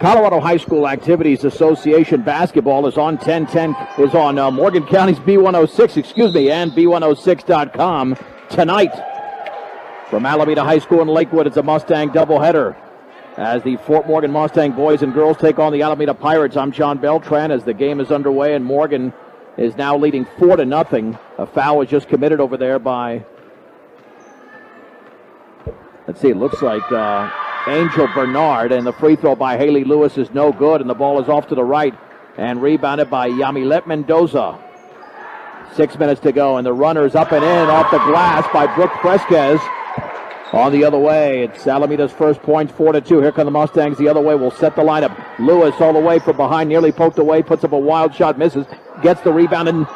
Colorado High School Activities Association basketball is on 1010, is on Morgan County's B106, and B106.com tonight. From Alameda High School in Lakewood, it's a Mustang doubleheader as the Fort Morgan Mustang boys and girls take on the Alameda Pirates. I'm John Beltran as the game is underway, and Morgan is now leading 4-0. A foul was just committed over there by, let's see, it looks like Angel Bernard, and the free throw by Haley Lewis is no good, and the ball is off to the right and rebounded by Yamilet Mendoza. 6 minutes to go, and the runner's up and in off the glass by Brooke Fresquez. On the other way, it's Alameda's first point, 4-2. Here come the Mustangs the other way. Will set the lineup. Lewis all the way from behind, nearly poked away, puts up a wild shot, misses, gets the rebound and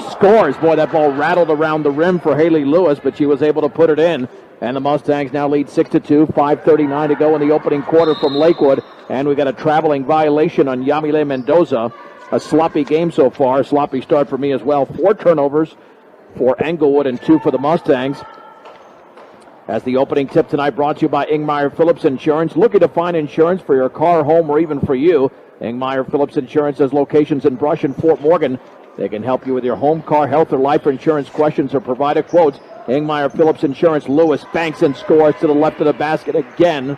scores. Boy, that ball rattled around the rim for Haley Lewis, but she was able to put it in. And the Mustangs now lead 6-2, 5:39 to go in the opening quarter from Lakewood. And we got a traveling violation on Yamile Mendoza. A sloppy game so far. Sloppy start for me as well. 4 turnovers for Englewood and 2 for the Mustangs. As the opening tip tonight brought to you by Ingmeyer Phillips Insurance. Looking to find insurance for your car, home, or even for you. Ingmeyer Phillips Insurance has locations in Brush and Fort Morgan. They can help you with your home, car, health, or life insurance questions or provide a quote. Ingmeyer Phillips Insurance. Lewis banks and scores to the left of the basket again.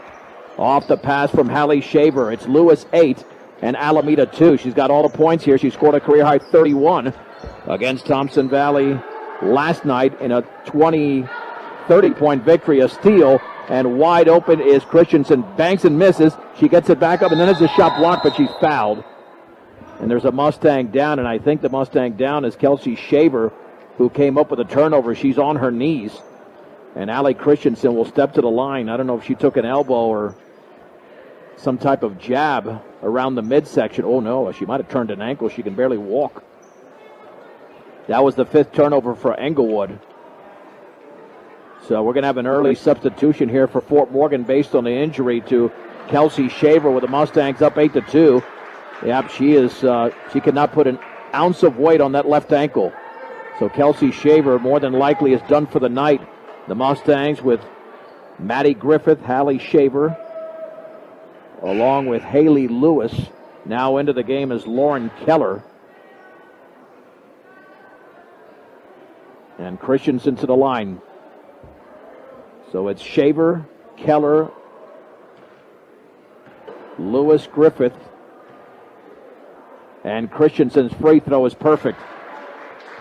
Off the pass from Hallie Shaver. It's Lewis 8 and Alameda 2. She's got all the points here. She scored a career-high 31 against Thompson Valley last night in a 30-point victory. A steal, and wide open is Christensen. Banks and misses. She gets it back up, and then it's a shot blocked, but she's fouled. And there's a Mustang down, and I think the Mustang down is Kelsey Shaver, who came up with a turnover. She's on her knees. And Allie Christensen will step to the line. I don't know if she took an elbow or some type of jab around the midsection. Oh, no, she might have turned an ankle. She can barely walk. That was the 5th turnover for Englewood. So we're going to have an early substitution here for Fort Morgan based on the injury to Kelsey Shaver with the Mustangs up 8-2. Yep, she cannot put an ounce of weight on that left ankle. So Kelsey Shaver more than likely is done for the night. The Mustangs with Maddie Griffith, Hallie Shaver, along with Haley Lewis. Now into the game is Lauren Keller. And Christensen to the line. So it's Shaver, Keller, Lewis, Griffith, and Christensen's free throw is perfect.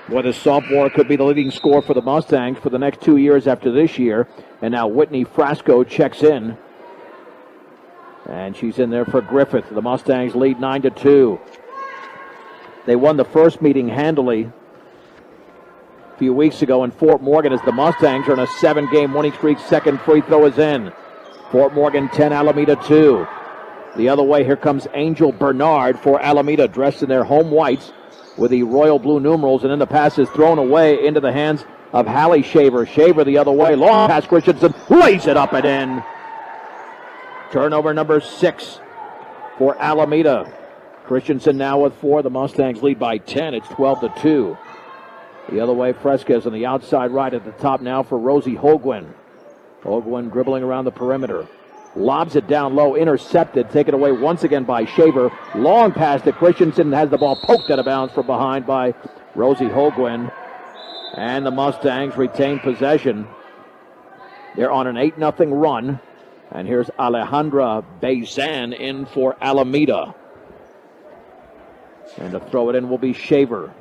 Boy, the sophomore could be the leading scorer for the Mustangs for the next 2 years after this year. And now Whitney Frasco checks in. And she's in there for Griffith. The Mustangs lead 9-2. They won the first meeting handily a few weeks ago in Fort Morgan as the Mustangs are on a 7-game winning streak. Second free throw is in. Fort Morgan 10, Alameda 2. The other way, here comes Angel Bernard for Alameda, dressed in their home whites with the royal blue numerals, and then the pass is thrown away into the hands of Hallie Shaver. Shaver the other way, long pass, Christensen lays it up and in. Turnover number 6 for Alameda. Christensen now with 4. The Mustangs lead by 10. It's 12-2. The other way, Fresquez on the outside right at the top now for Rosie Holguin. Holguin dribbling around the perimeter. Lobs it down low, intercepted, taken away once again by Shaver. Long pass to Christensen, has the ball poked out of bounds from behind by Rosie Holguin. And the Mustangs retain possession. They're on an 8-0 run. And here's Alejandra Bazan in for Alameda. And to throw it in will be Shaver.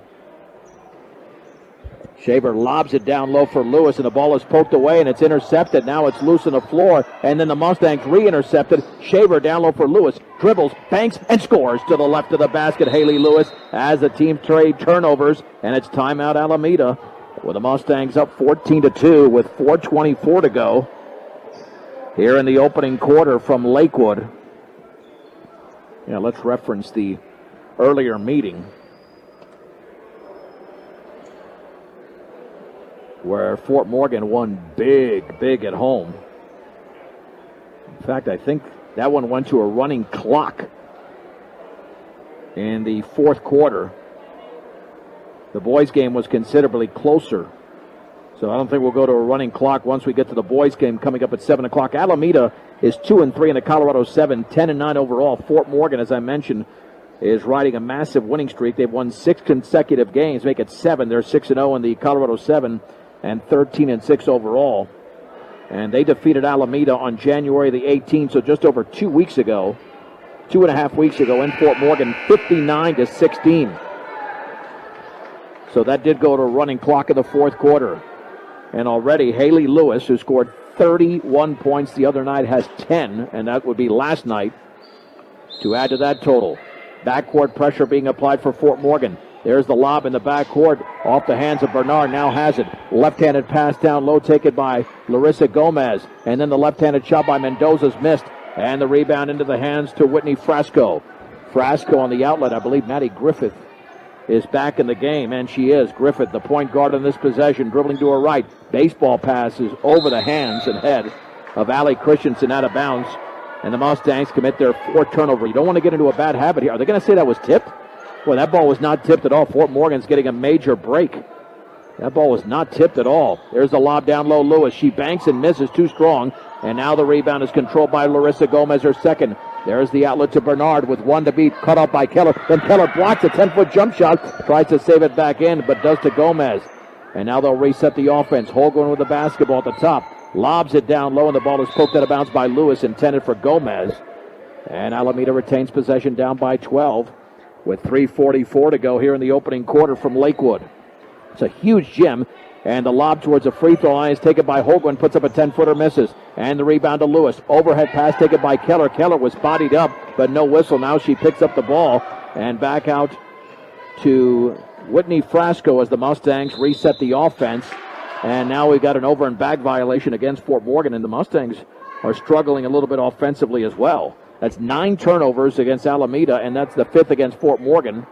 Shaver lobs it down low for Lewis, and the ball is poked away, and it's intercepted. Now it's loose on the floor, and then the Mustangs re-intercepted. Shaver down low for Lewis, dribbles, banks, and scores to the left of the basket. Haley Lewis as the team trade turnovers, and it's timeout Alameda with the Mustangs up 14-2 with 4:24 to go here in the opening quarter from Lakewood. Yeah, let's reference the earlier meeting where Fort Morgan won big at home. In fact, I think that one went to a running clock in the 4th quarter. The boys' game was considerably closer. So I don't think we'll go to a running clock once we get to the boys' game coming up at 7 o'clock. Alameda is 2-3 in the Colorado 7, 10-9 overall. Fort Morgan, as I mentioned, is riding a massive winning streak. They've won 6 consecutive games, make it 7. They're 6-0 in the Colorado 7 and 13-6 overall. And they defeated Alameda on January the 18th, so just over 2 weeks ago, 2.5 weeks ago in Fort Morgan, 59-16. So that did go to a running clock in the fourth quarter. And already Haley Lewis, who scored 31 points the other night, has 10, and that would be last night, to add to that total. Backcourt pressure being applied for Fort Morgan. There's the lob in the backcourt off the hands of Bernard. Now has it. Left-handed pass down low taken by Larissa Gomez. And then the left-handed shot by Mendoza's missed. And the rebound into the hands to Whitney Frasco. Frasco on the outlet. I believe Maddie Griffith is back in the game. And she is. Griffith, the point guard in this possession, dribbling to her right. Baseball pass is over the hands and head of Allie Christensen out of bounds. And the Mustangs commit their 4th turnover. You don't want to get into a bad habit here. Are they going to say that was tipped? Well, that ball was not tipped at all. Fort Morgan's getting a major break. That ball was not tipped at all. There's the lob down low, Lewis. She banks and misses, too strong. And now the rebound is controlled by Larissa Gomez, her second. There's the outlet to Bernard with one to beat, cut off by Keller. Then Keller blocks a 10-foot jump shot, tries to save it back in, but does to Gomez. And now they'll reset the offense. Holguin with the basketball at the top. Lobs it down low, and the ball is poked out of bounds by Lewis, intended for Gomez. And Alameda retains possession down by 12 with 3:44 to go here in the opening quarter from Lakewood. It's a huge gym, and the lob towards the free throw line is taken by Holguin, puts up a 10-footer, misses. And the rebound to Lewis. Overhead pass taken by Keller. Keller was bodied up, but no whistle. Now she picks up the ball, and back out to Whitney Frasco as the Mustangs reset the offense. And now we've got an over and back violation against Fort Morgan, and the Mustangs are struggling a little bit offensively as well. That's 9 turnovers against Alameda, and that's the 5th against Fort Morgan.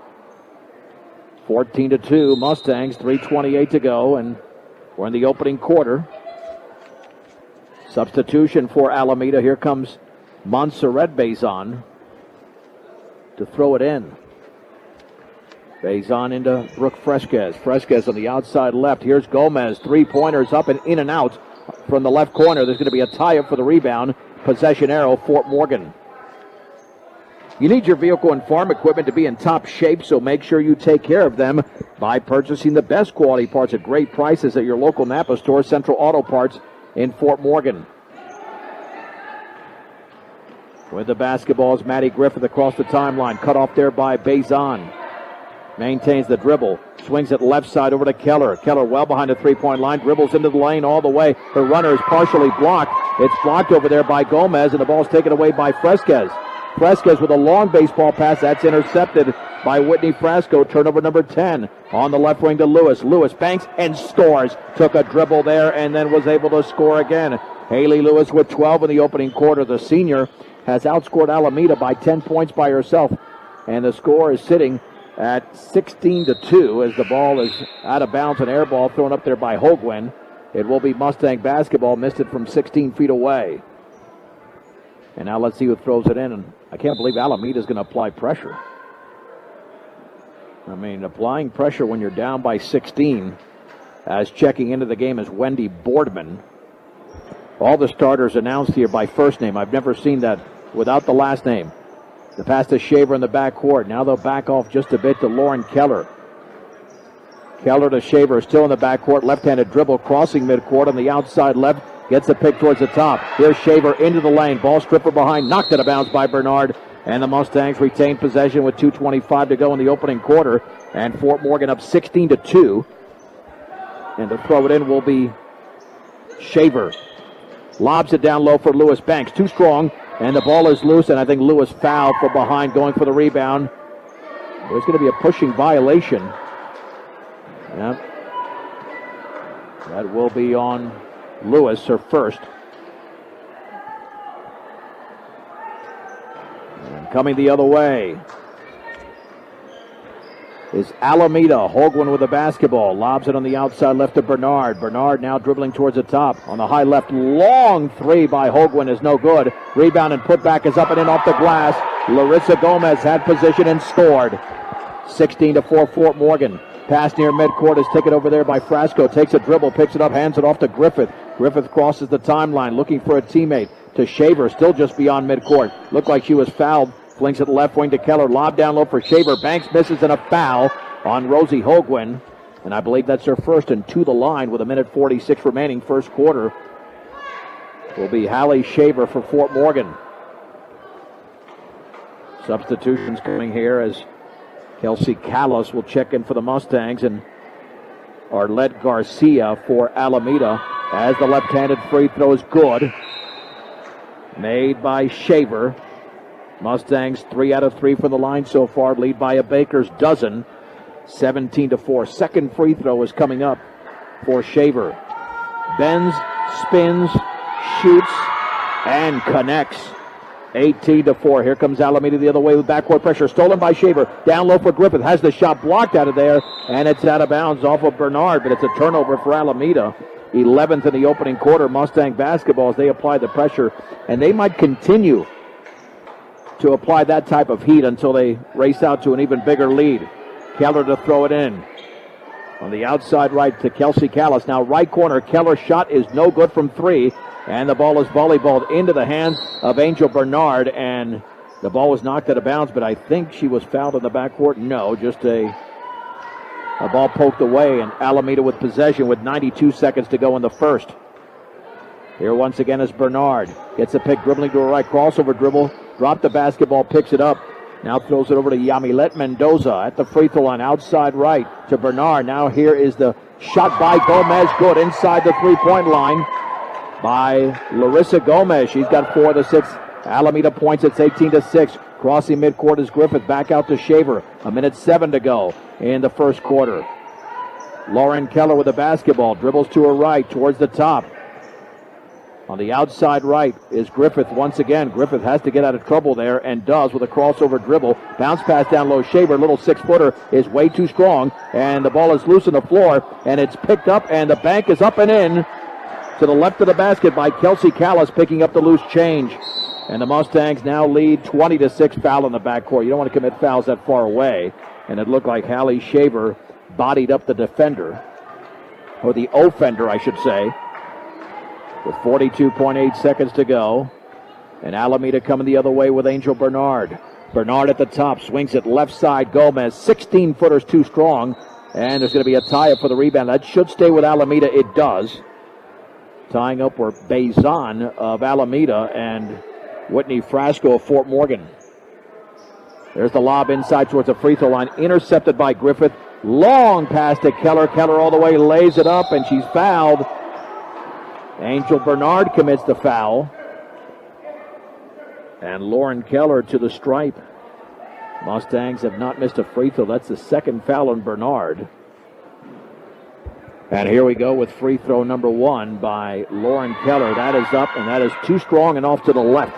14-2, Mustangs, 3:28 to go, and we're in the opening quarter. Substitution for Alameda. Here comes Montserrat Bazan to throw it in. Bazan into Brooke Fresquez. Fresquez on the outside left. Here's Gomez. 3-pointers up and in and out from the left corner. There's going to be a tie-up for the rebound. Possession arrow, Fort Morgan. You need your vehicle and farm equipment to be in top shape, so make sure you take care of them by purchasing the best quality parts at great prices at your local Napa store, Central Auto Parts in Fort Morgan. With the basketball is Maddie Griffith across the timeline. Cut off there by Bazan. Maintains the dribble. Swings it left side over to Keller. Keller well behind the three-point line. Dribbles into the lane all the way. Her runner is partially blocked. It's blocked over there by Gomez, and the ball's taken away by Fresquez. Fresquez with a long baseball pass. That's intercepted by Whitney Frasco. Turnover number 10 on the left wing to Lewis. Lewis banks and scores. Took a dribble there and then was able to score again. Haley Lewis with 12 in the opening quarter. The senior has outscored Alameda by 10 points by herself. And the score is sitting at 16-2 as the ball is out of bounds. An air ball thrown up there by Holguin. It will be Mustang basketball. Missed it from 16 feet away. And now let's see who throws it in. And I can't believe Alameda is going to apply pressure. I mean, applying pressure when you're down by 16, as checking into the game is Wendy Boardman. All the starters announced here by first name. I've never seen that without the last name. The pass to Shaver in the backcourt. Now they'll back off just a bit to Lauren Keller. Keller to Shaver, still in the backcourt. Left-handed dribble, crossing midcourt on the outside left. Gets the pick towards the top. Here's Shaver into the lane. Ball stripper behind. Knocked out of bounds by Bernard. And the Mustangs retain possession with 2:25 to go in the opening quarter. And Fort Morgan up 16-2. And to throw it in will be Shaver. Lobs it down low for Lewis Banks. Too strong. And the ball is loose, and I think Lewis fouled from behind, going for the rebound. There's going to be a pushing violation. Yep. That will be on Lewis, her first. And coming the other way is Alameda. Holguin with the basketball. Lobs it on the outside left to Bernard. Bernard now dribbling towards the top. On the high left, long three by Holguin is no good. Rebound and putback is up and in off the glass. Larissa Gomez had position and scored. 16-4 Fort Morgan. Pass near midcourt is taken over there by Frasco. Takes a dribble, picks it up, hands it off to Griffith. Griffith crosses the timeline looking for a teammate. to Shaver, still just beyond midcourt. Looked like she was fouled. Flings it left wing to Keller. Lob down low for Shaver. Banks misses, and a foul on Rosie Hogwin. And I believe that's her first, and to the line with 1:46 remaining, first quarter. Will be Hallie Shaver for Fort Morgan. Substitutions coming here as Kelsey Callis will check in for the Mustangs, and Arlette Garcia for Alameda, as the left-handed free throw is good. Made by Shaver. Mustangs 3 out of 3 from the line so far, lead by a baker's dozen, 17-4. Second free throw is coming up for Shaver. Bends, spins, shoots, and connects. 18-4. Here comes Alameda the other way with backcourt pressure. Stolen by Shaver. Down low for Griffith. Has the shot blocked out of there, and it's out of bounds off of Bernard, but it's a turnover for Alameda. 11th in the opening quarter. Mustang basketball as they apply the pressure, and they might continue to apply that type of heat until they race out to an even bigger lead. Keller to throw it in. On the outside right to Kelsey Callis. Now right corner. Keller's shot is no good from 3. And the ball is volleyballed into the hands of Angel Bernard. And the ball was knocked out of bounds, but I think she was fouled in the backcourt. No, just a ball poked away. And Alameda with possession with 92 seconds to go in the first. Here once again is Bernard. Gets a pick, dribbling to her right. Crossover dribble. Dropped the basketball, picks it up. Now throws it over to Yamilet Mendoza at the free throw line, outside right to Bernard. Now here is the shot by Gomez. Good inside the three-point line by Larissa Gomez. She's got 4 of the 6 Alameda points. It's 18-6. Crossing midcourt is Griffith. Back out to Shaver. 1:07 to go in the first quarter. Lauren Keller with the basketball. Dribbles to her right towards the top. On the outside right is Griffith once again. Griffith has to get out of trouble there and does with a crossover dribble. Bounce pass down low. Shaver, little 6-footer, is way too strong. And the ball is loose on the floor. And it's picked up, and the bank is up and in to the left of the basket by Kelsey Callis, picking up the loose change. And the Mustangs now lead 20-6. Foul in the backcourt. You don't want to commit fouls that far away. And it looked like Hallie Shaver bodied up the defender. Or the offender, I should say. With 42.8 seconds to go. And Alameda coming the other way with Angel Bernard. Bernard at the top, swings it left side. Gomez, 16-footers too strong. And there's going to be a tie-up for the rebound. That should stay with Alameda. It does. Tying up were Bazan of Alameda and Whitney Frasco of Fort Morgan. There's the lob inside towards the free throw line. Intercepted by Griffith. Long pass to Keller. Keller all the way, lays it up, and she's fouled. Angel Bernard commits the foul. And Lauren Keller to the stripe. Mustangs have not missed a free throw. That's the second foul on Bernard. And here we go with free throw number 1 by Lauren Keller. That is up, and that is too strong and off to the left.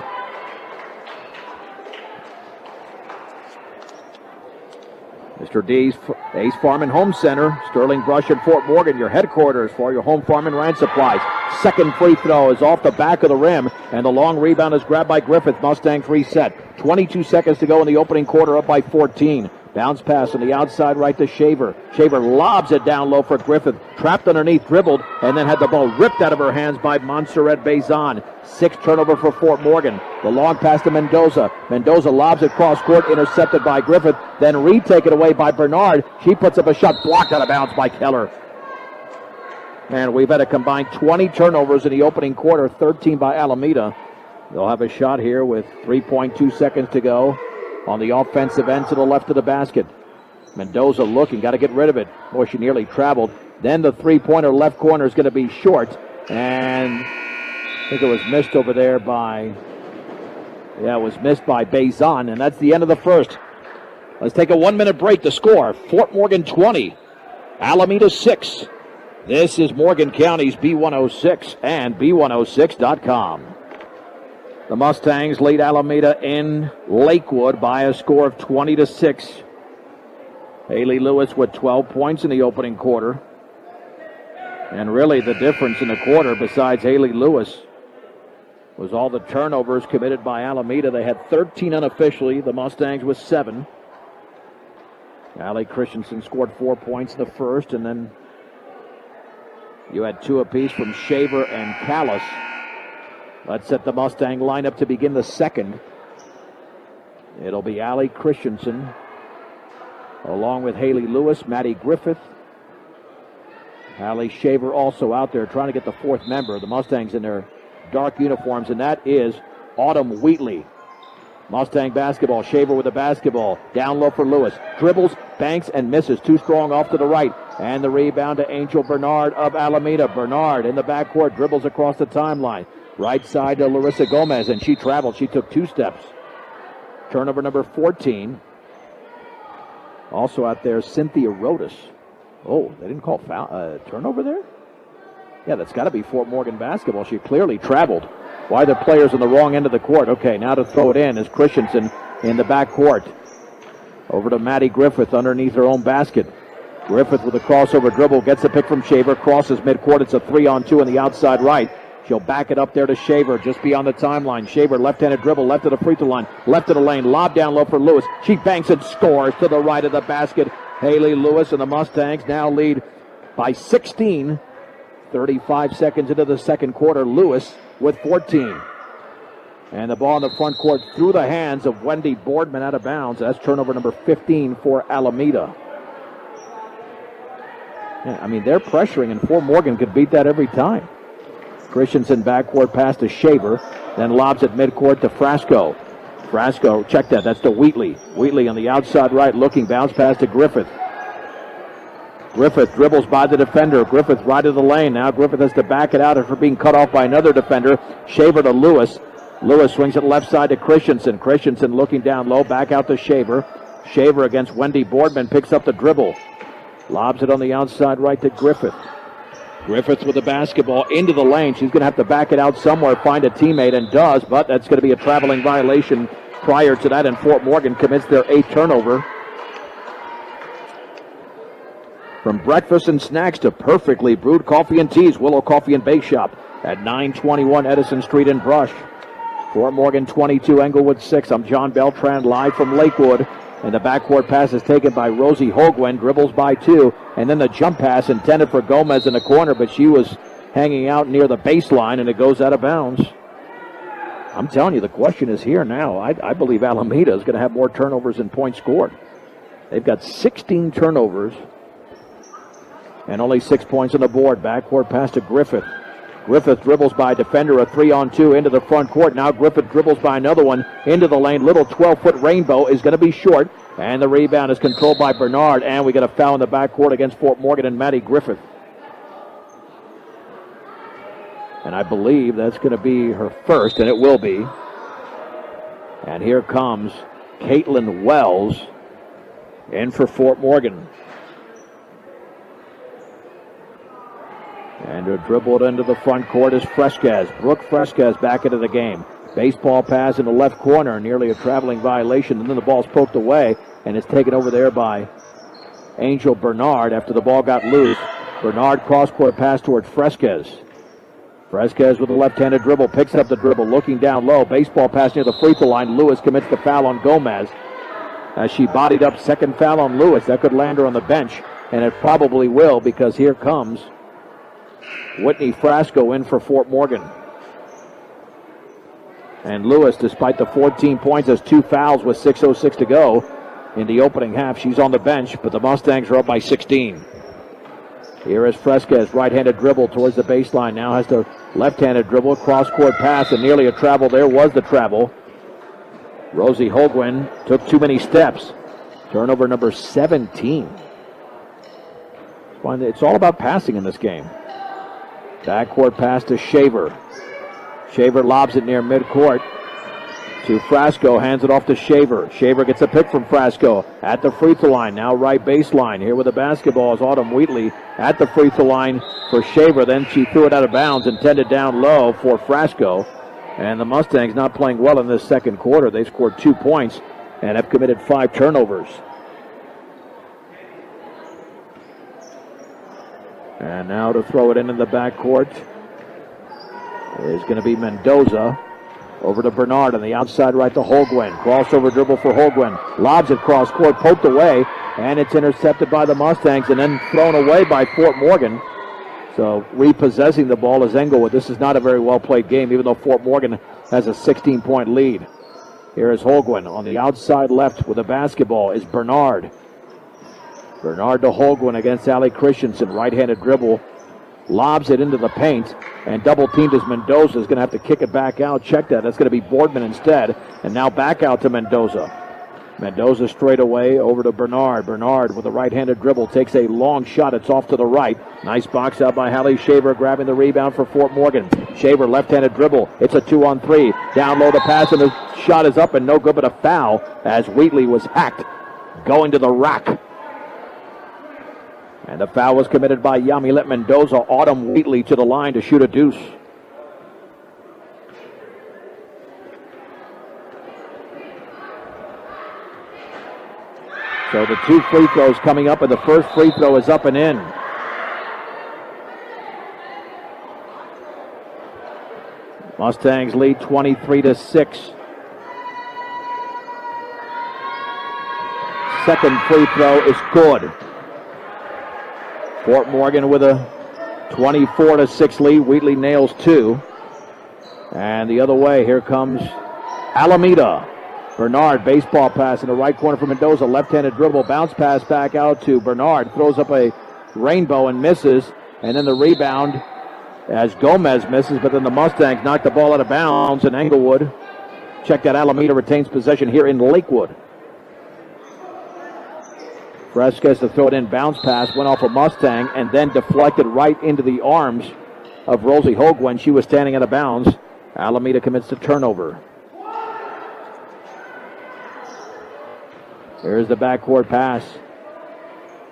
Mr. D's Ace Farm and Home Center, Sterling Brush and Fort Morgan, your headquarters for your home farm and ranch supplies. Second free throw is off the back of the rim, and the long rebound is grabbed by Griffith. Mustangs reset. 22 seconds to go in the opening quarter, up by 14. Bounce pass on the outside right to Shaver. Shaver lobs it down low for Griffith. Trapped underneath, dribbled, and then had the ball ripped out of her hands by Montserrat Bazan. 6 turnover for Fort Morgan. The long pass to Mendoza. Mendoza lobs it cross court, intercepted by Griffith, then retaken away by Bernard. She puts up a shot, blocked out of bounds by Keller. And we've had a combined 20 turnovers in the opening quarter, 13 by Alameda. They'll have a shot here with 3.2 seconds to go. On the offensive end to the left of the basket. Mendoza looking, got to get rid of it. Boy, she nearly traveled. Then the three-pointer left corner is going to be short. And I think it was missed over there by, it was missed by Bazan. And that's the end of the first. Let's take a 1-minute break. The score, Fort Morgan 20, Alameda 6. This is Morgan County's B106 and B106.com. The Mustangs lead Alameda in Lakewood by a score of 20-6. Haley Lewis with 12 points in the opening quarter. And really the difference in the quarter, besides Haley Lewis, was all the turnovers committed by Alameda. They had 13 unofficially. The Mustangs with 7. Allie Christensen scored 4 points in the first, and then you had 2 apiece from Shaver and Callis. Let's set the Mustang lineup to begin the second. It'll be Allie Christensen, along with Haley Lewis, Maddie Griffith. Allie Shaver also out there trying to get the fourth member. The Mustangs in their dark uniforms, and that is Autumn Wheatley. Mustang basketball. Shaver with the basketball. Down low for Lewis. Dribbles, banks, and misses. Too strong off to the right. And the rebound to Angel Bernard of Alameda. Bernard in the backcourt. Dribbles across the timeline. Right side to Larissa Gomez, and she traveled. She took 2 steps. Turnover number 14. Also out there, Cynthia Rodas. Oh, they didn't call turnover there? Yeah, that's got to be Fort Morgan basketball. She clearly traveled. Why the players on the wrong end of the court? Okay, now to throw it in is Christensen in the backcourt. Over to Maddie Griffith underneath her own basket. Griffith with a crossover dribble, gets the pick from Shaver, crosses midcourt. It's a 3-on-2 on the outside right. She'll back it up there to Shaver, just beyond the timeline. Shaver, left-handed dribble, left of the free throw line, left of the lane, lob down low for Lewis. She banks and scores to the right of the basket. Haley Lewis and the Mustangs now lead by 16. 35 seconds into the second quarter. Lewis with 14. And the ball in the front court through the hands of Wendy Boardman out of bounds. That's turnover number 15 for Alameda. Yeah, I mean, they're pressuring, and Fort Morgan could beat that every time. Christensen backcourt pass to Shaver, then lobs at midcourt to Frasco. Frasco, check that, that's to Wheatley. Wheatley on the outside right looking, bounce pass to Griffith. Griffith dribbles by the defender. Griffith right of the lane. Now Griffith has to back it out after being cut off by another defender. Shaver to Lewis. Lewis swings it left side to Christensen. Christensen looking down low, back out to Shaver. Shaver against Wendy Boardman, picks up the dribble. Lobs it on the outside right to Griffith. Griffith with the basketball into the lane. She's going to have to back it out somewhere, find a teammate, and does, but that's going to be a traveling violation prior to that, and Fort Morgan commits their 8th turnover. From breakfast and snacks to perfectly brewed coffee and teas, Willow Coffee and Bake Shop at 921 Edison Street in Brush. Fort Morgan 22, Englewood 6. I'm John Beltran live from Lakewood. And the backcourt pass is taken by Rosie Holgwen, dribbles by 2. And then the jump pass intended for Gomez in the corner, but she was hanging out near the baseline, and it goes out of bounds. I'm telling you, the question is here now. I believe Alameda is going to have more turnovers than points scored. They've got 16 turnovers and only 6 points on the board. Backcourt pass to Griffith. Griffith dribbles by a defender, a 3-on-2 into the front court. Now Griffith dribbles by another one into the lane. Little 12-foot rainbow is going to be short, and the rebound is controlled by Bernard, and we get a foul in the backcourt against Fort Morgan and Maddie Griffith. And I believe that's going to be her first, and it will be. And here comes Caitlin Wells in for Fort Morgan. And to dribble it into the front court is Fresquez. Brooke Fresquez back into the game. Baseball pass in the left corner, nearly a traveling violation, and then the ball's poked away, and it's taken over there by Angel Bernard after the ball got loose. Bernard cross-court pass towards Fresquez. Fresquez with a left-handed dribble, picks up the dribble, looking down low. Baseball pass near the free throw line. Lewis commits the foul on Gomez. As she bodied up, second foul on Lewis. That could land her on the bench, and it probably will, because here comes Whitney Frasco in for Fort Morgan. And Lewis, despite the 14 points, has 2 fouls with 6:06 to go in the opening half. She's on the bench, but the Mustangs are up by 16. Here is Fresquez, right-handed dribble towards the baseline. Now has the left-handed dribble, cross-court pass, and nearly a travel. There was the travel. Rosie Holgwen took too many steps. Turnover number 17. It's all about passing in this game. Backcourt pass to Shaver. Shaver lobs it near midcourt to Frasco, hands it off to Shaver. Shaver gets a pick from Frasco at the free throw line. Now right baseline. Here with the basketball is Autumn Wheatley at the free throw line for Shaver. Then she threw it out of bounds, intended down low for Frasco. And the Mustangs not playing well in this second quarter. They scored 2 points and have committed 5 turnovers. And now to throw it in the backcourt is going to be Mendoza. Over to Bernard on the outside right to Holgwen. Crossover dribble for Holgwen. Lobs it cross court, poked away, and it's intercepted by the Mustangs and then thrown away by Fort Morgan. So repossessing the ball is Englewood. This is not a very well-played game, even though Fort Morgan has a 16-point lead. Here is Holguin on the outside left with the basketball is Bernard. Bernard to Holguin against Allie Christensen. Right-handed dribble. Lobs it into the paint. And double teamed as Mendoza is going to have to kick it back out. Check that. That's going to be Boardman instead. And now back out to Mendoza. Mendoza straight away over to Bernard. Bernard with a right-handed dribble takes a long shot. It's off to the right. Nice box out by Hallie Shaver grabbing the rebound for Fort Morgan. Shaver left-handed dribble. It's a 2-on-3. Down low the pass and the shot is up and no good but a foul as Wheatley was hacked going to the rack. And the foul was committed by Yamilet Mendoza. Autumn Wheatley to the line to shoot a deuce. So the two free throws coming up, and the first free throw is up and in. Mustangs lead 23-6. Second free throw is good. Fort Morgan with a 24-6 lead. Wheatley nails two. And the other way, here comes Alameda. Bernard, baseball pass in the right corner for Mendoza. Left-handed dribble, bounce pass back out to Bernard. Throws up a rainbow and misses. And then the rebound as Gomez misses, but then the Mustangs knock the ball out of bounds. And Englewood, check that, Alameda retains possession here in Lakewood. Fresquez to throw it in, bounce pass, went off a Mustang, and then deflected right into the arms of Rosie Hogue when she was standing out of bounds. Alameda commits to turnover. Here's the backcourt pass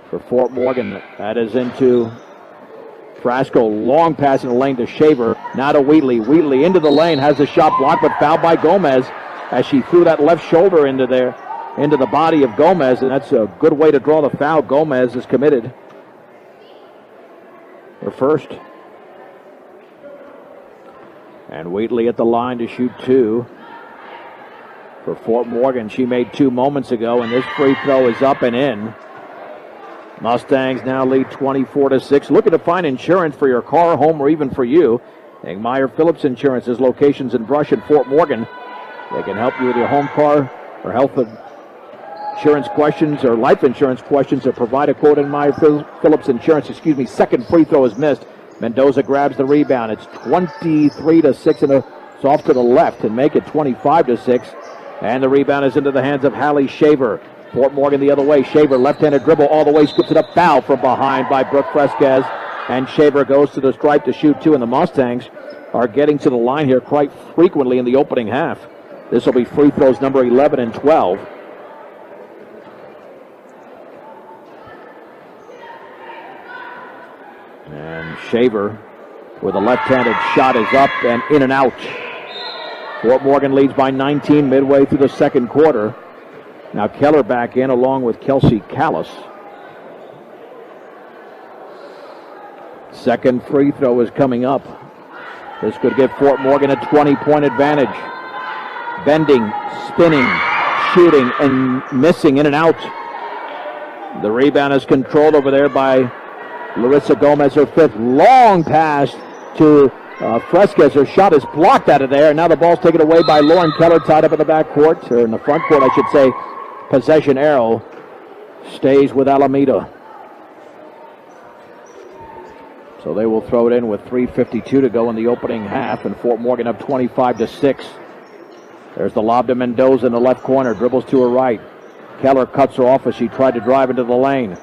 for Fort Morgan. That is into Frasco. Long pass in the lane to Shaver. Now to Wheatley. Wheatley into the lane, has a shot blocked, but fouled by Gomez as she threw that left shoulder into there, into the body of Gomez, and that's a good way to draw the foul. Gomez is committed her first. And Wheatley at the line to shoot two for Fort Morgan. She made two moments ago, and this free throw is up and in. Mustangs now lead 24-6. Looking to find insurance for your car, home, or even for you. Engmeyer Phillips Insurance has locations in Brush and Fort Morgan. They can help you with your home, car, or health insurance questions or life insurance questions, or provide a quote in Meyer Phillips Insurance. Second free throw is missed. Mendoza grabs the rebound. It's 23-6, and it's off to the left and make it 25-6. And the rebound is into the hands of Hallie Shaver. Fort Morgan the other way. Shaver, left-handed dribble all the way, scooped it up, foul from behind by Brooke Fresquez. And Shaver goes to the stripe to shoot two, and the Mustangs are getting to the line here quite frequently in the opening half. This will be free throws number 11 and 12. And Shaver with a left-handed shot is up and in and out. Fort Morgan leads by 19 midway through the second quarter. Now Keller back in along with Kelsey Callis. Second free throw is coming up. This could give Fort Morgan a 20-point advantage. Bending, spinning, shooting, and missing in and out. The rebound is controlled over there by Larissa Gomez, her fifth. Long pass to Fresquez. Her shot is blocked out of there. Now the ball's taken away by Lauren Keller, tied up in the back court, or in the front court, I should say. Possession arrow stays with Alameda. So they will throw it in with 3:52 to go in the opening half, and Fort Morgan up 25-6. There's the lob to Mendoza in the left corner. Dribbles to her right. Keller cuts her off as she tried to drive into the lane.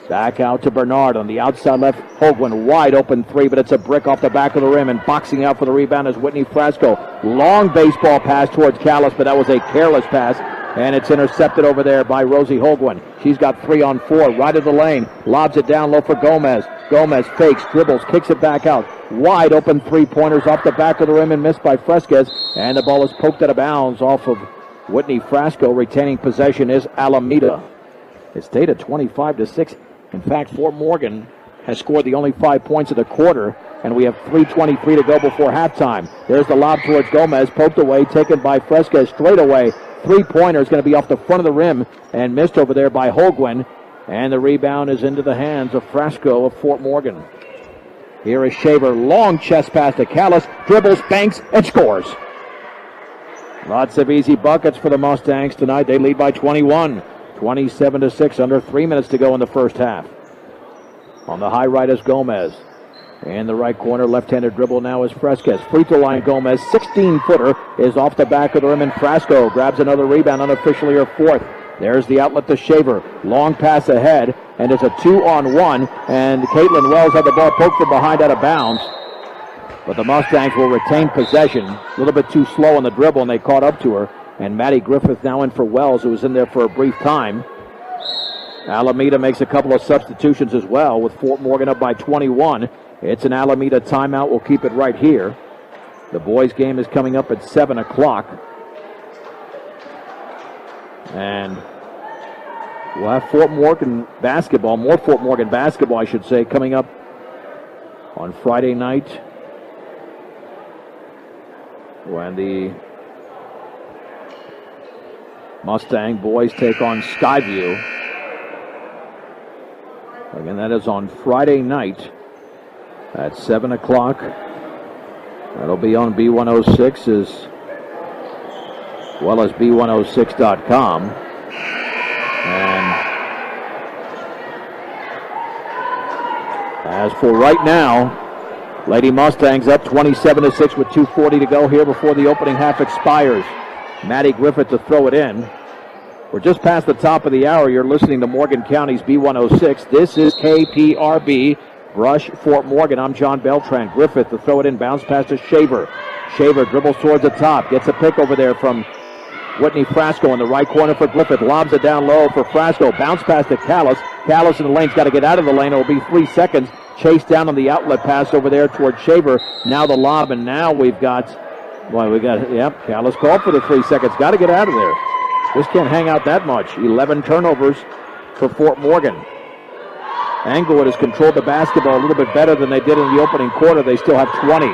Back out to Bernard on the outside left. Hoagland wide open three, but it's a brick off the back of the rim, and boxing out for the rebound is Whitney Frasco. Long baseball pass towards Callis, but that was a careless pass, and it's intercepted over there by Rosie Hoagland. She's got 3 on 4, right of the lane. Lobs it down low for Gomez. Gomez fakes, dribbles, kicks it back out. Wide open three-pointers off the back of the rim and missed by Fresquez, and the ball is poked out of bounds off of Whitney Frasco. Retaining possession is Alameda. It stayed at 25-6. In fact, Fort Morgan has scored the only 5 points of the quarter, and we have 3:23 to go before halftime. There's the lob towards Gomez, poked away, taken by Fresquez straight away. Three-pointer is going to be off the front of the rim and missed over there by Hoagland, and the rebound is into the hands of Frasco of Fort Morgan. Here is Shaver. Long chest pass to Callis. Dribbles, banks, and scores. Lots of easy buckets for the Mustangs tonight. They lead by 21. 27-6, under 3 minutes to go in the first half. On the high right is Gomez. In the right corner, left-handed dribble now is Fresquez. Free throw line Gomez, 16-footer, is off the back of the rim, and Frasco grabs another rebound, unofficially her fourth. There's the outlet to Shaver. Long pass ahead, and it's a 2-on-1, and Caitlin Wells had the ball poked from behind out of bounds. But the Mustangs will retain possession. A little bit too slow on the dribble, and they caught up to her. And Maddie Griffith now in for Wells, who was in there for a brief time. Alameda makes a couple of substitutions as well, with Fort Morgan up by 21. It's an Alameda timeout. We'll keep it right here. The boys' game is coming up at 7 o'clock. And we'll have Fort Morgan basketball, more Fort Morgan basketball, I should say, coming up on Friday night when the Mustang boys take on Skyview. Again, that is on Friday night at 7 o'clock. That'll be on B106 as well as B106.com. And as for right now, Lady Mustangs up 27-6 with 2:40 to go here before the opening half expires. Maddie Griffith to throw it in. We're just past the top of the hour. You're listening to Morgan County's B106. This is KPRB, Brush, Fort Morgan. I'm John Beltran. Griffith to throw it in. Bounce pass to Shaver. Shaver dribbles towards the top. Gets a pick over there from Whitney Frasco in the right corner for Griffith. Lobs it down low for Frasco. Bounce pass to Callis. Callis in the lane's got to get out of the lane. It'll be 3 seconds. Chase down on the outlet pass over there towards Shaver. Now the lob, and now we've got, Callis called for the 3 seconds. Got to get out of there. Just can't hang out that much. 11 turnovers for Fort Morgan. Englewood has controlled the basketball a little bit better than they did in the opening quarter. They still have 20.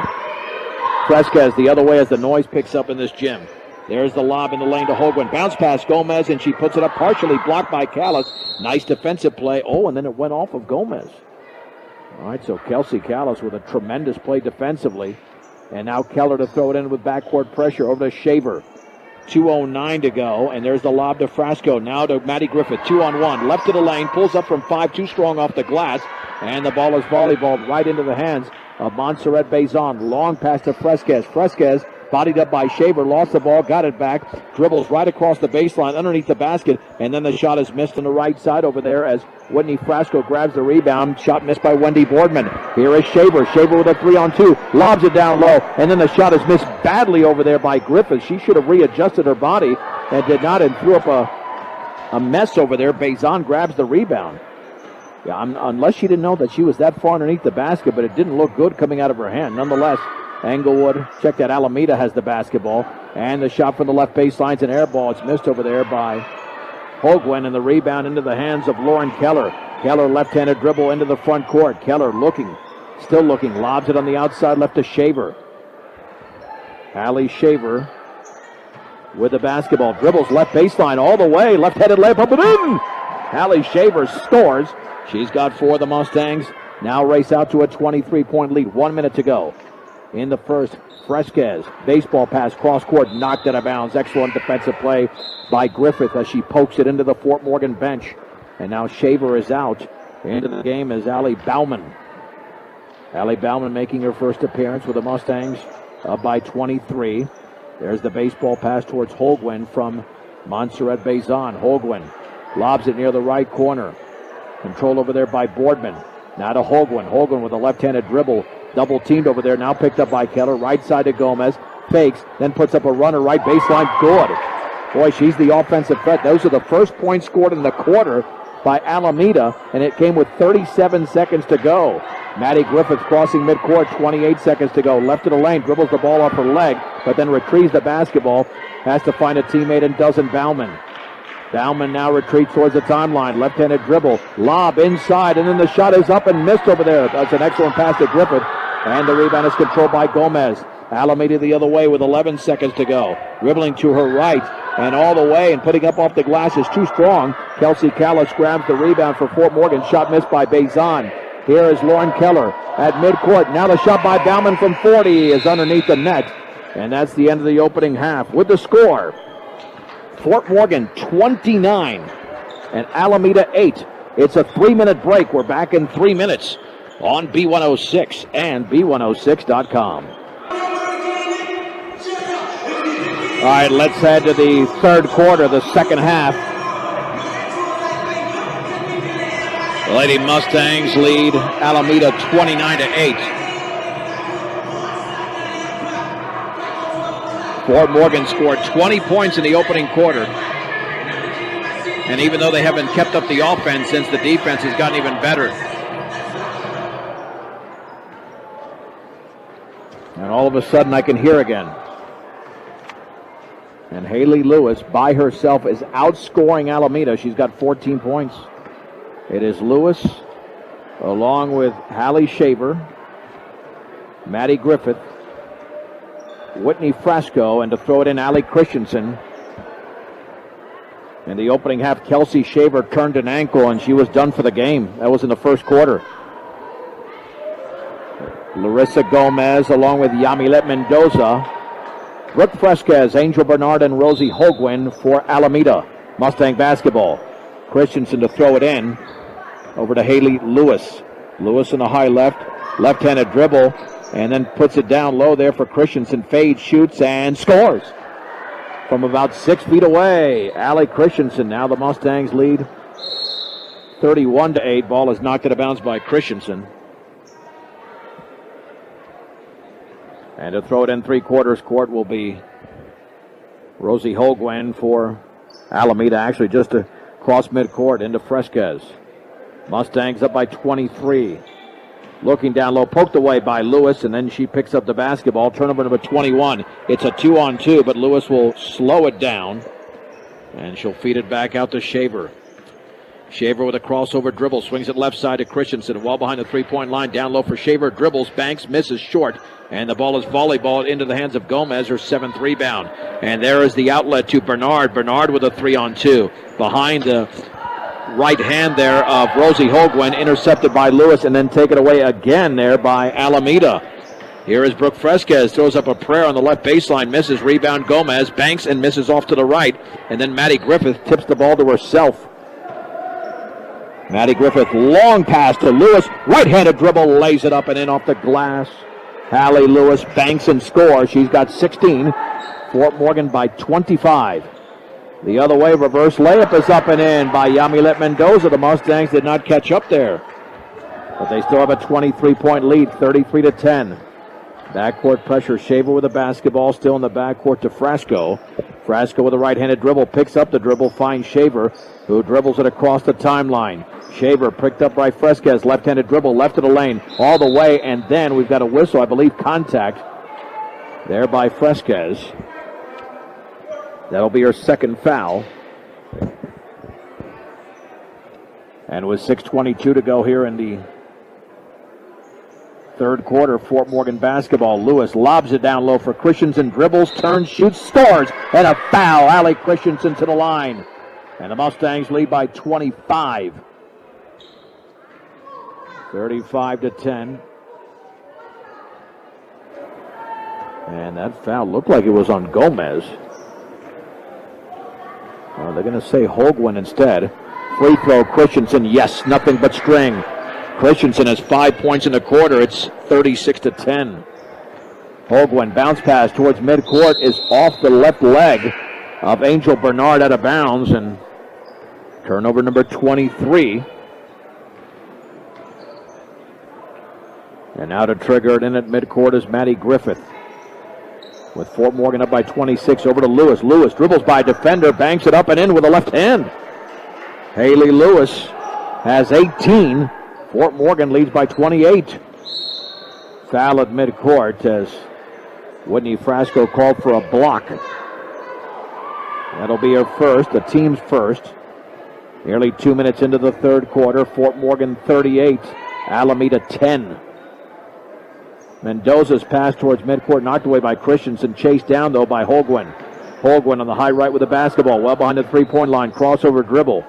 Fresquez the other way as the noise picks up in this gym. There's the lob in the lane to Hoagland. Bounce pass Gomez, and she puts it up partially blocked by Callis. Nice defensive play. Oh, and then it went off of Gomez. All right, so Kelsey Callis with a tremendous play defensively. And now Keller to throw it in with backcourt pressure over to Shaver. 2:09 to go, and there's the lob to Frasco. Now to Maddie Griffith, 2-on-1. Left to the lane, pulls up from 5, too strong off the glass. And the ball is volleyballed right into the hands of Montserrat Bazan. Long pass to Fresquez. Fresquez bodied up by Shaver, lost the ball, got it back, dribbles right across the baseline, underneath the basket, and then the shot is missed on the right side over there as Whitney Frasco grabs the rebound. Shot missed by Wendy Boardman. Here is Shaver. Shaver with a 3-on-2, lobs it down low, and then the shot is missed badly over there by Griffith. She should have readjusted her body and did not, and threw up a mess over there. Bazan grabs the rebound. Yeah, unless she didn't know that she was that far underneath the basket, but it didn't look good coming out of her hand. Nonetheless, Englewood, check that, Alameda has the basketball. And the shot from the left baseline's an air ball. It's missed over there by Hoagland, and the rebound into the hands of Lauren Keller. Keller left-handed dribble into the front court. Keller looking, still looking, lobs it on the outside left to Shaver. Allie Shaver with the basketball. Dribbles left baseline all the way. Left-handed layup up and in. Allie Shaver scores. She's got 4 of the Mustangs. Now race out to a 23-point lead. 1 minute to go. In the first, Fresquez, baseball pass, cross-court, knocked out of bounds. Excellent defensive play by Griffith as she pokes it into the Fort Morgan bench. And now Shaver is out. Into the game is Allie Bauman. Allie Bauman making her first appearance with the Mustangs up by 23. There's the baseball pass towards Hoagland from Montserrat Bazan. Hoagland lobs it near the right corner. Control over there by Boardman. Now to Hoagland. Hoagland with a left-handed dribble. Double teamed over there. Now picked up by Keller. Right side to Gomez. Fakes. Then puts up a runner. Right baseline. Good. Boy, she's the offensive threat. Those are the first points scored in the quarter by Alameda. And it came with 37 seconds to go. Maddie Griffith crossing midcourt. 28 seconds to go. Left to the lane. Dribbles the ball off her leg. But then retrieves the basketball. Has to find a teammate and doesn't. Bauman. Bauman now retreats towards the timeline. Left-handed dribble. Lob inside. And then the shot is up and missed over there. That's an excellent pass to Griffith. And the rebound is controlled by Gomez. Alameda the other way with 11 seconds to go. Dribbling to her right and all the way and putting up off the glass is too strong. Kelsey Callis grabs the rebound for Fort Morgan. Shot missed by Bazan. Here is Lauren Keller at midcourt. Now the shot by Bauman from 40 is underneath the net. And that's the end of the opening half. With the score, Fort Morgan 29 and Alameda 8. It's a 3-minute break. We're back in 3 minutes on B106 and B106.com. All right, let's head to the third quarter, the second half. The Lady Mustangs lead Alameda 29-8. Fort Morgan scored 20 points in the opening quarter. And even though they haven't kept up the offense since, the defense has gotten even better. And all of a sudden I can hear again. And Haley Lewis by herself is outscoring Alameda. She's got 14 points. It is Lewis along with Hallie Shaver, Maddie Griffith, Whitney Frasco, and to throw it in, Allie Christensen. In the opening half, Kelsey Shaver turned an ankle and she was done for the game. That was in the first quarter. Larissa Gomez along with Yamilet Mendoza, Brooke Fresquez, Angel Bernard, and Rosie Hogwin for Alameda. Mustang basketball. Christensen to throw it in. Over to Haley Lewis. Lewis in the high left. Left-handed dribble. And then puts it down low there for Christensen. Fades, shoots, and scores. From about 6 feet away. Allie Christensen. Now the Mustangs lead 31-8. Ball is knocked out of bounds by Christensen. And to throw it in three-quarters court will be Rosie Hogwin for Alameda. Actually just across midcourt into Fresquez. Mustangs up by 23. Looking down low, poked away by Lewis, and then she picks up the basketball. Turnover number 21. It's a 2-on-2, but Lewis will slow it down. And she'll feed it back out to Shaver. Shaver with a crossover dribble, swings it left side to Christensen, well behind the three-point line, down low for Shaver, dribbles, banks, misses short, and the ball is volleyballed into the hands of Gomez, her 7th rebound. And there is the outlet to Bernard. Bernard with a 3-on-2. Behind the right hand there of Rosie Hogwin, intercepted by Lewis, and then taken away again there by Alameda. Here is Brooke Fresquez, throws up a prayer on the left baseline, misses, rebound Gomez, banks and misses off to the right, and then Maddie Griffith tips the ball to herself. Maddie Griffith, long pass to Lewis, right-handed dribble, lays it up and in off the glass. Hallie Lewis banks and scores. She's got 16. Fort Morgan by 25. The other way, reverse layup is up and in by Yamilet Mendoza. The Mustangs did not catch up there, but they still have a 23-point lead, 33-10. Backcourt pressure, Shaver with the basketball, still in the backcourt to Frasco. Frasco with a right-handed dribble, picks up the dribble, finds Shaver, who dribbles it across the timeline. Shaver picked up by Fresquez, left-handed dribble, left of the lane, all the way, and then we've got a whistle, I believe, contact there by Fresquez. That'll be her second foul. And with 6:22 to go here in the third quarter, Fort Morgan basketball. Lewis lobs it down low for Christensen, dribbles, turns, shoots, scores, and a foul. Allie Christensen to the line. And the Mustangs lead by 25. 35-10. And that foul looked like it was on Gomez. They're going to say Hogwin instead. Free throw, Christensen, yes, nothing but string. Christensen has 5 points in the quarter. It's 36-10. Hogwin, bounce pass towards midcourt, is off the left leg of Angel Bernard out of bounds, and turnover number 23. And now to trigger it in at midcourt is Maddie Griffith. With Fort Morgan up by 26, over to Lewis. Lewis dribbles by a defender, banks it up and in with a left hand. Haley Lewis has 18. Fort Morgan leads by 28. Foul at midcourt as Whitney Frasco called for a block. That'll be her first, the team's first. Nearly 2 minutes into the third quarter. Fort Morgan 38, Alameda 10. Mendoza's pass towards midcourt, knocked away by Christensen, chased down though by Hogwin. Hogwin on the high right with the basketball, well behind the three-point line, crossover dribble.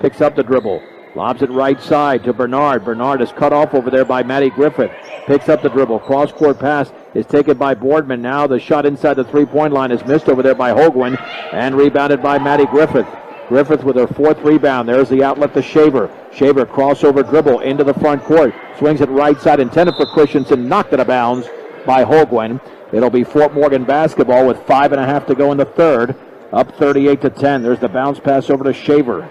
Picks up the dribble, Lobs it right side to Bernard. Bernard is cut off over there by Maddie Griffith. Picks up the dribble. Cross-court pass is taken by Boardman. Now the shot inside the three-point line is missed over there by Hoagland and rebounded by Maddie Griffith. Griffith with her fourth rebound. There's the outlet to Shaver. Shaver crossover dribble into the front court. Swings it right side, intended for Christensen. Knocked it out of bounds by Hoagland. It'll be Fort Morgan basketball with 5.5 to go in the third. Up 38-10. There's the bounce pass over to Shaver.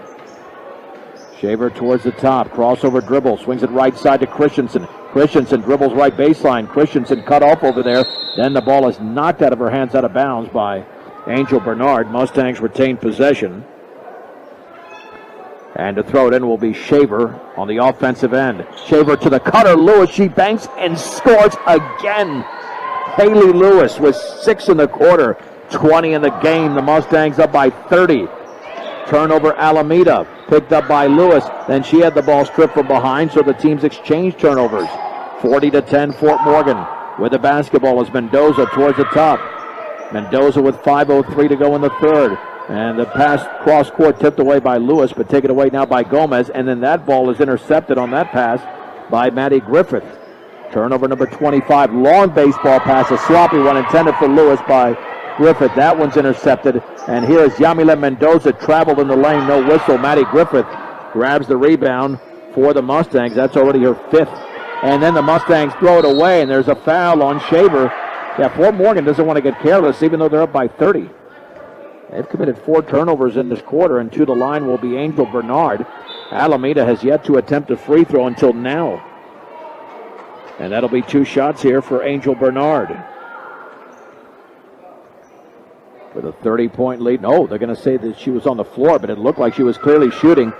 Shaver towards the top. Crossover dribble. Swings it right side to Christensen. Christensen dribbles right baseline. Christensen cut off over there. Then the ball is knocked out of her hands out of bounds by Angel Bernard. Mustangs retain possession. And to throw it in will be Shaver on the offensive end. Shaver to the cutter. Lewis, she banks and scores again. Haley Lewis with 6 in the quarter. 20 in the game. The Mustangs up by 30. Turnover Alameda. Picked up by Lewis. Then she had the ball stripped from behind, so the teams exchange turnovers. 40-10 Fort Morgan. With the basketball is Mendoza towards the top. Mendoza with 5:03 to go in the third. And the pass cross-court tipped away by Lewis, but taken away now by Gomez. And then that ball is intercepted on that pass by Maddie Griffith. Turnover number 25. Long baseball pass, a sloppy one intended for Lewis by Griffith. That one's intercepted. And here is Yamile Mendoza traveled in the lane. No whistle. Maddie Griffith grabs the rebound for the Mustangs. That's already her 5th. And then the Mustangs throw it away, and there's a foul on Shaver. Yeah, Fort Morgan doesn't want to get careless, even though they're up by 30. They've committed 4 turnovers in this quarter, and to the line will be Angel Bernard. Alameda has yet to attempt a free throw until now. And that'll be 2 shots here for Angel Bernard. With a 30-point lead. No, they're going to say that she was on the floor, but it looked like she was clearly shooting.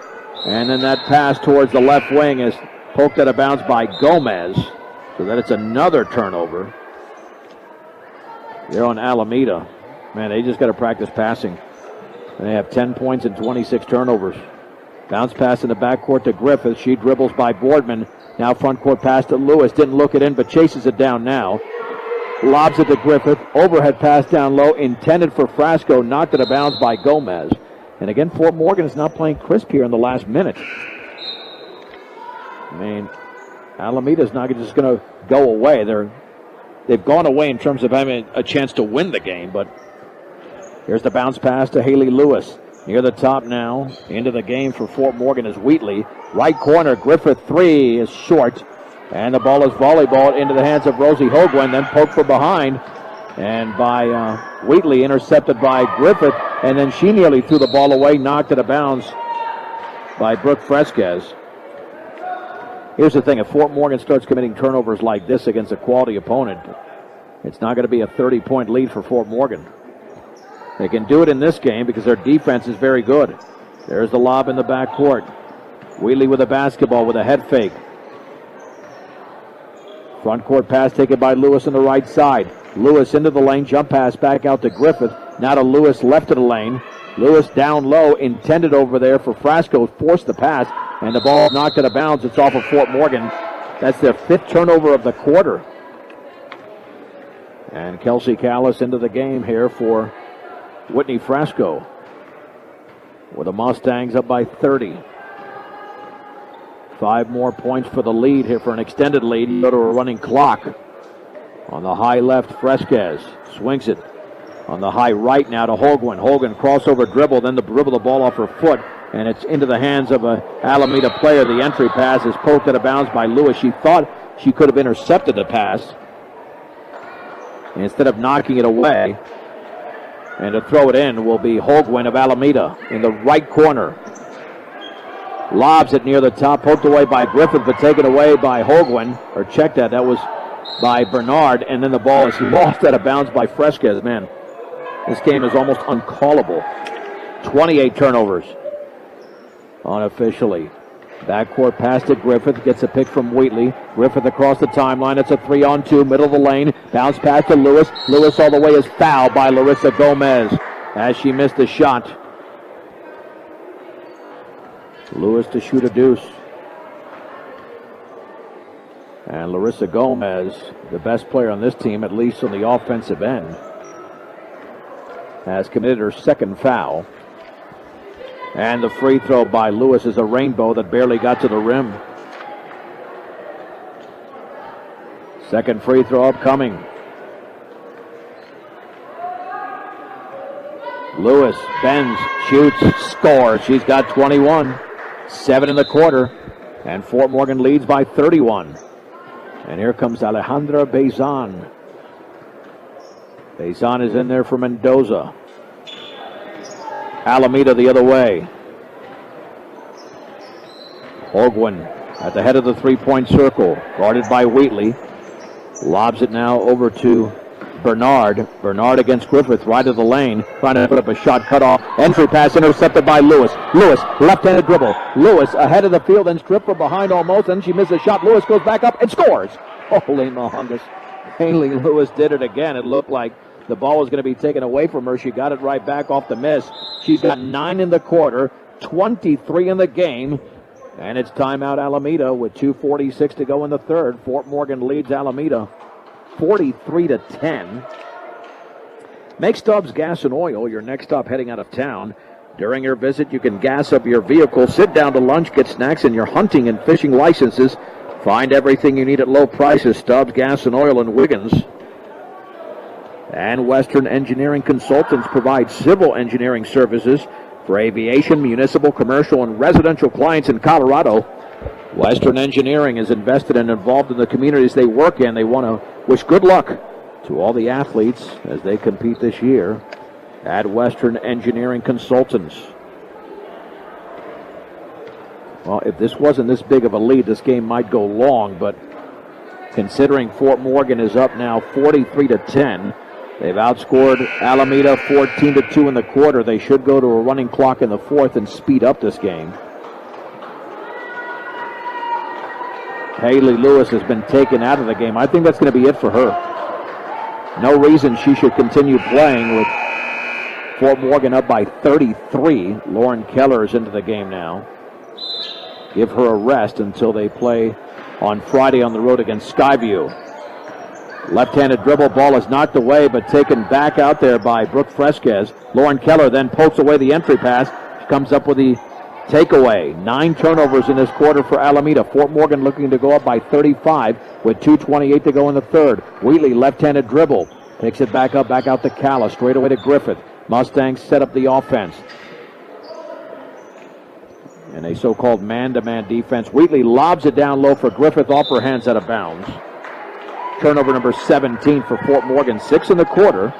And then that pass towards the left wing is poked out of bounds by Gomez. So that it's another turnover. They're on Alameda. Man, they just got to practice passing. They have 10 points and 26 turnovers. Bounce pass in the backcourt to Griffith. She dribbles by Boardman. Now front court pass to Lewis. Didn't look it in, but chases it down now. Lobs it to Griffith. Overhead pass down low. Intended for Frasco. Knocked it out of bounds by Gomez. And again, Fort Morgan is not playing crisp here in the last minute. I mean, Alameda's not just going to go away. They've gone away in terms of having a chance to win the game, but here's the bounce pass to Haley Lewis. Near the top now. Into the game for Fort Morgan is Wheatley. Right corner, Griffith 3 is short. And the ball is volleyballed into the hands of Rosie Hoagland, then poked from behind. And by Wheatley, intercepted by Griffith. And then she nearly threw the ball away, knocked it out of bounds by Brooke Fresquez. Here's the thing, if Fort Morgan starts committing turnovers like this against a quality opponent, it's not going to be a 30-point lead for Fort Morgan. They can do it in this game because their defense is very good. There's the lob in the backcourt. Wheatley with a basketball with a head fake. Front court pass taken by Lewis on the right side. Lewis into the lane, jump pass back out to Griffith. Now to Lewis left of the lane. Lewis down low, intended over there for Frasco, forced the pass, and the ball knocked out of bounds. It's off of Fort Morgan. That's their 5th turnover of the quarter. And Kelsey Callis into the game here for Whitney Frasco. With the Mustangs up by 30. 5 more points for the lead here for an extended lead. Go to a running clock. On the high left, Fresquez swings it. On the high right now to Hoagland. Hoagland crossover dribble, then dribble the ball off her foot, and it's into the hands of a Alameda player. The entry pass is poked out of bounds by Lewis. She thought she could have intercepted the pass. And instead of knocking it away, and to throw it in will be Hoagland of Alameda in the right corner. Lobs it near the top, poked away by Griffith, but taken away by Hoagland, or checked that. That was by Bernard, and then the ball is lost out of bounds by Fresquez. Man, this game is almost uncallable. 28 turnovers unofficially. Backcourt pass to Griffith, gets a pick from Wheatley. Griffith across the timeline. It's a 3-on-2, middle of the lane. Bounce pass to Lewis. Lewis all the way is fouled by Larissa Gomez as she missed the shot. Lewis to shoot a deuce. And Larissa Gomez, the best player on this team, at least on the offensive end, has committed her 2nd foul. And the free throw by Lewis is a rainbow that barely got to the rim. Second free throw upcoming. Lewis bends, shoots, scores. She's got 21. 7 in the quarter. And Fort Morgan leads by 31. And here comes Alejandra Bezan. Bezan is in there for Mendoza. Alameda the other way. Ogwin at the head of the three-point circle, guarded by Wheatley. Lobs it now over to Bernard. Bernard against Griffith, right of the lane, trying to put up a shot, cut off. Entry pass intercepted by Lewis. Lewis, left-handed dribble. Lewis ahead of the field and stripped from behind almost, and she misses a shot. Lewis goes back up and scores. Holy Mohangas. Haley Lewis did it again. It looked like the ball was going to be taken away from her. She got it right back off the miss. She's got 9 in the quarter, 23 in the game. And it's timeout Alameda with 2:46 to go in the third. Fort Morgan leads Alameda 43-10. Make Stubbs Gas and Oil your next stop heading out of town. During your visit, you can gas up your vehicle, sit down to lunch, get snacks, and your hunting and fishing licenses. Find everything you need at low prices. Stubbs Gas and Oil in Wiggins. And Western Engineering Consultants provide civil engineering services for aviation, municipal, commercial, and residential clients in Colorado. Western Engineering is invested and involved in the communities they work in. They want to wish good luck to all the athletes as they compete this year at Western Engineering Consultants. Well, if this wasn't this big of a lead, this game might go long, but considering Fort Morgan is up now 43-10, they've outscored Alameda 14-2 in the quarter. They should go to a running clock in the fourth and speed up this game. Haley Lewis has been taken out of the game. I think that's going to be it for her. No reason she should continue playing with Fort Morgan up by 33. Lauren Keller is into the game now. Give her a rest until they play on Friday on the road against Skyview. Left-handed dribble, ball is knocked away but taken back out there by Brooke Fresquez. Lauren Keller then pokes away the entry pass. She comes up with the takeaway. 9 turnovers in this quarter for Alameda. Fort Morgan looking to go up by 35 with 2:28 to go in the third. Wheatley, left-handed dribble. Picks it back out to Calla. Straight away to Griffith. Mustangs set up the offense. And a so-called man-to-man defense. Wheatley lobs it down low for Griffith, off her hands, out of bounds. Turnover number 17 for Fort Morgan. 6 in the quarter.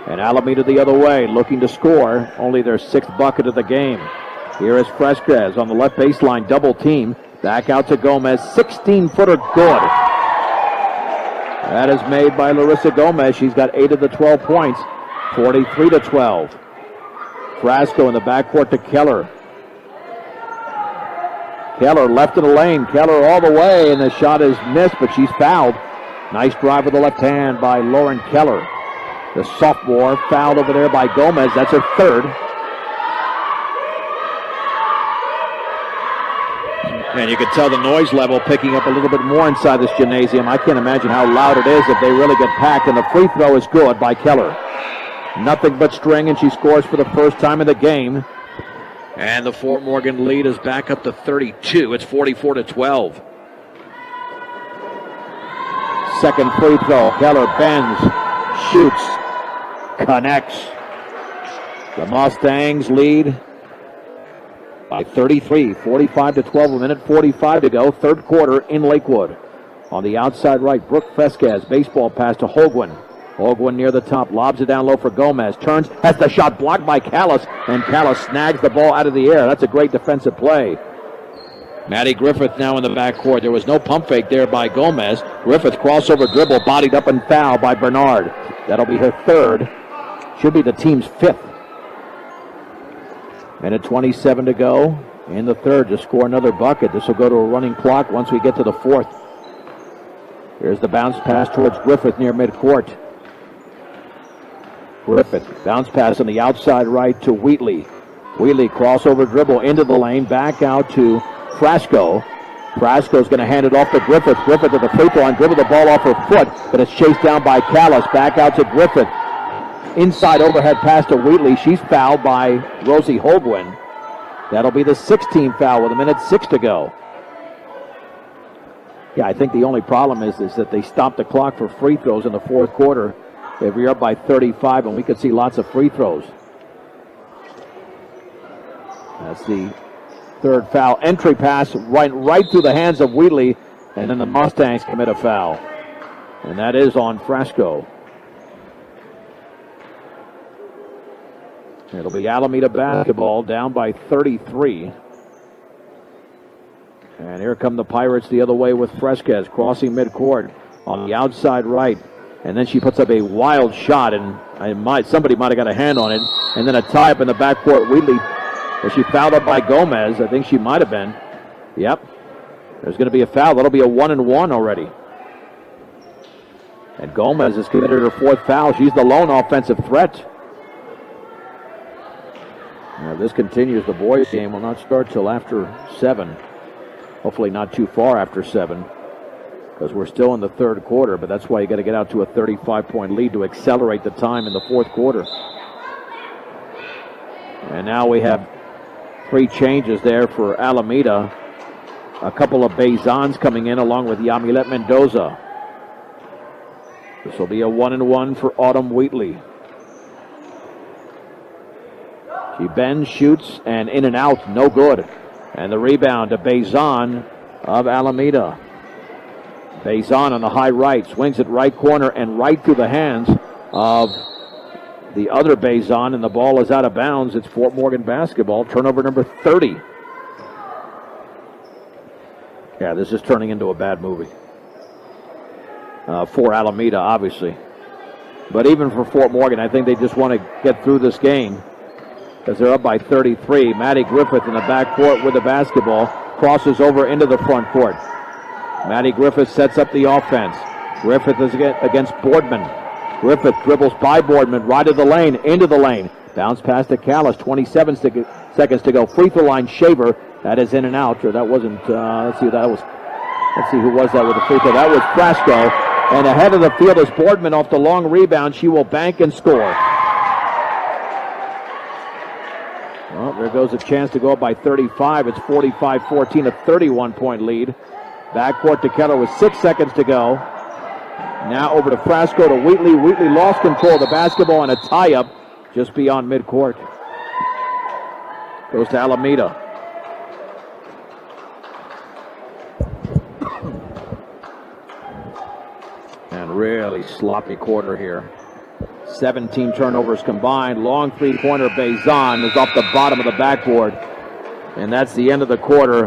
And Alameda the other way, looking to score. Only their 6th bucket of the game. Here is Fresquez on the left baseline, double team. Back out to Gomez. 16-footer good. That is made by Larissa Gomez. She's got 8 of the 12 points. 43-12. Frasco in the backcourt to Keller. Keller left of the lane. Keller all the way, and the shot is missed, but she's fouled. Nice drive with the left hand by Lauren Keller. The sophomore fouled over there by Gomez. That's her 3rd. And you can tell the noise level picking up a little bit more inside this gymnasium. I can't imagine how loud it is if they really get packed. And the free throw is good by Keller. Nothing but string, and she scores for the first time in the game. And the Fort Morgan lead is back up to 32. It's 44-12. Second free throw. Keller bends, shoots, connects. The Mustangs lead by 33. 45-12, a minute 45 to go. Third quarter in Lakewood. On the outside right, Brooke Fresquez. Baseball pass to Holguin. Holguin near the top, lobs it down low for Gomez. Turns, has the shot blocked by Callis, and Callis snags the ball out of the air. That's a great defensive play. Maddie Griffith now in the backcourt. There was no pump fake there by Gomez. Griffith crossover dribble, bodied up and fouled by Bernard. That'll be her 3rd. Should be the team's 5th. Minute 27 to go in the third to score another bucket. This will go to a running clock once we get to the 4th. Here's the bounce pass towards Griffith near midcourt. Griffith, bounce pass on the outside right to Wheatley. Wheatley crossover dribble into the lane, back out to Frasco. Frasco's going to hand it off to Griffith. Griffith at the free throw line, dribble the ball off her foot, but it's chased down by Callis. Back out to Griffith. inside overhead pass to Wheatley. She's fouled by Rosie Holguin. That'll be the 16th foul with 1:06 to go. Yeah, I think the only problem is that they stopped the clock for free throws in the fourth quarter. If we're up by 35, and we could see lots of free throws. That's the third foul. Entry pass right through the hands of Wheatley, and then the Mustangs commit a foul. And that is on Frasco. It'll be Alameda basketball down by 33. And here come the Pirates the other way with Fresquez crossing midcourt on the outside right. And then she puts up a wild shot, and somebody might have got a hand on it. And then a tie up in the backcourt. Wheatley, was she fouled up by Gomez? I think she might have been. Yep. There's going to be a foul. That'll be a 1-and-1 already. And Gomez has committed her fourth foul. She's the lone offensive threat. Now, if this continues, the boys' game will not start till after 7. Hopefully not too far after 7, because we're still in the third quarter, but that's why you got to get out to a 35-point lead to accelerate the time in the fourth quarter. And now we have 3 changes there for Alameda. A couple of Bezans coming in along with Yamilet Mendoza. This will be a 1-and-1 for Autumn Wheatley. She bends, shoots, and in and out, no good. And the rebound to Bezan of Alameda. Bezan on the high right, swings it right corner and right through the hands of the other Bezan, and the ball is out of bounds. It's Fort Morgan basketball, turnover number 30. Yeah, this is turning into a bad movie. For Alameda, obviously. But even for Fort Morgan, I think they just want to get through this game, because they're up by 33. Maddie Griffith in the backcourt with the basketball. Crosses over into the front court. Maddie Griffith sets up the offense. Griffith is against Boardman. Griffith dribbles by Boardman, right of the lane, into the lane. Bounce pass to Callis, 27 seconds to go. Free throw line, Shaver. That is in and out. Or that wasn't, let's see who was that with the free throw. That was Frasco. And ahead of the field is Boardman off the long rebound. She will bank and score. Well, there goes a chance to go up by 35. It's 45-14, a 31-point lead. Backcourt to Keller with 6 seconds to go. Now over to Frasco to Wheatley. Wheatley lost control of the basketball and a tie-up just beyond midcourt. Goes to Alameda. And really sloppy quarter here. 17 turnovers combined. Long three-pointer Bezan is off the bottom of the backboard. And that's the end of the quarter.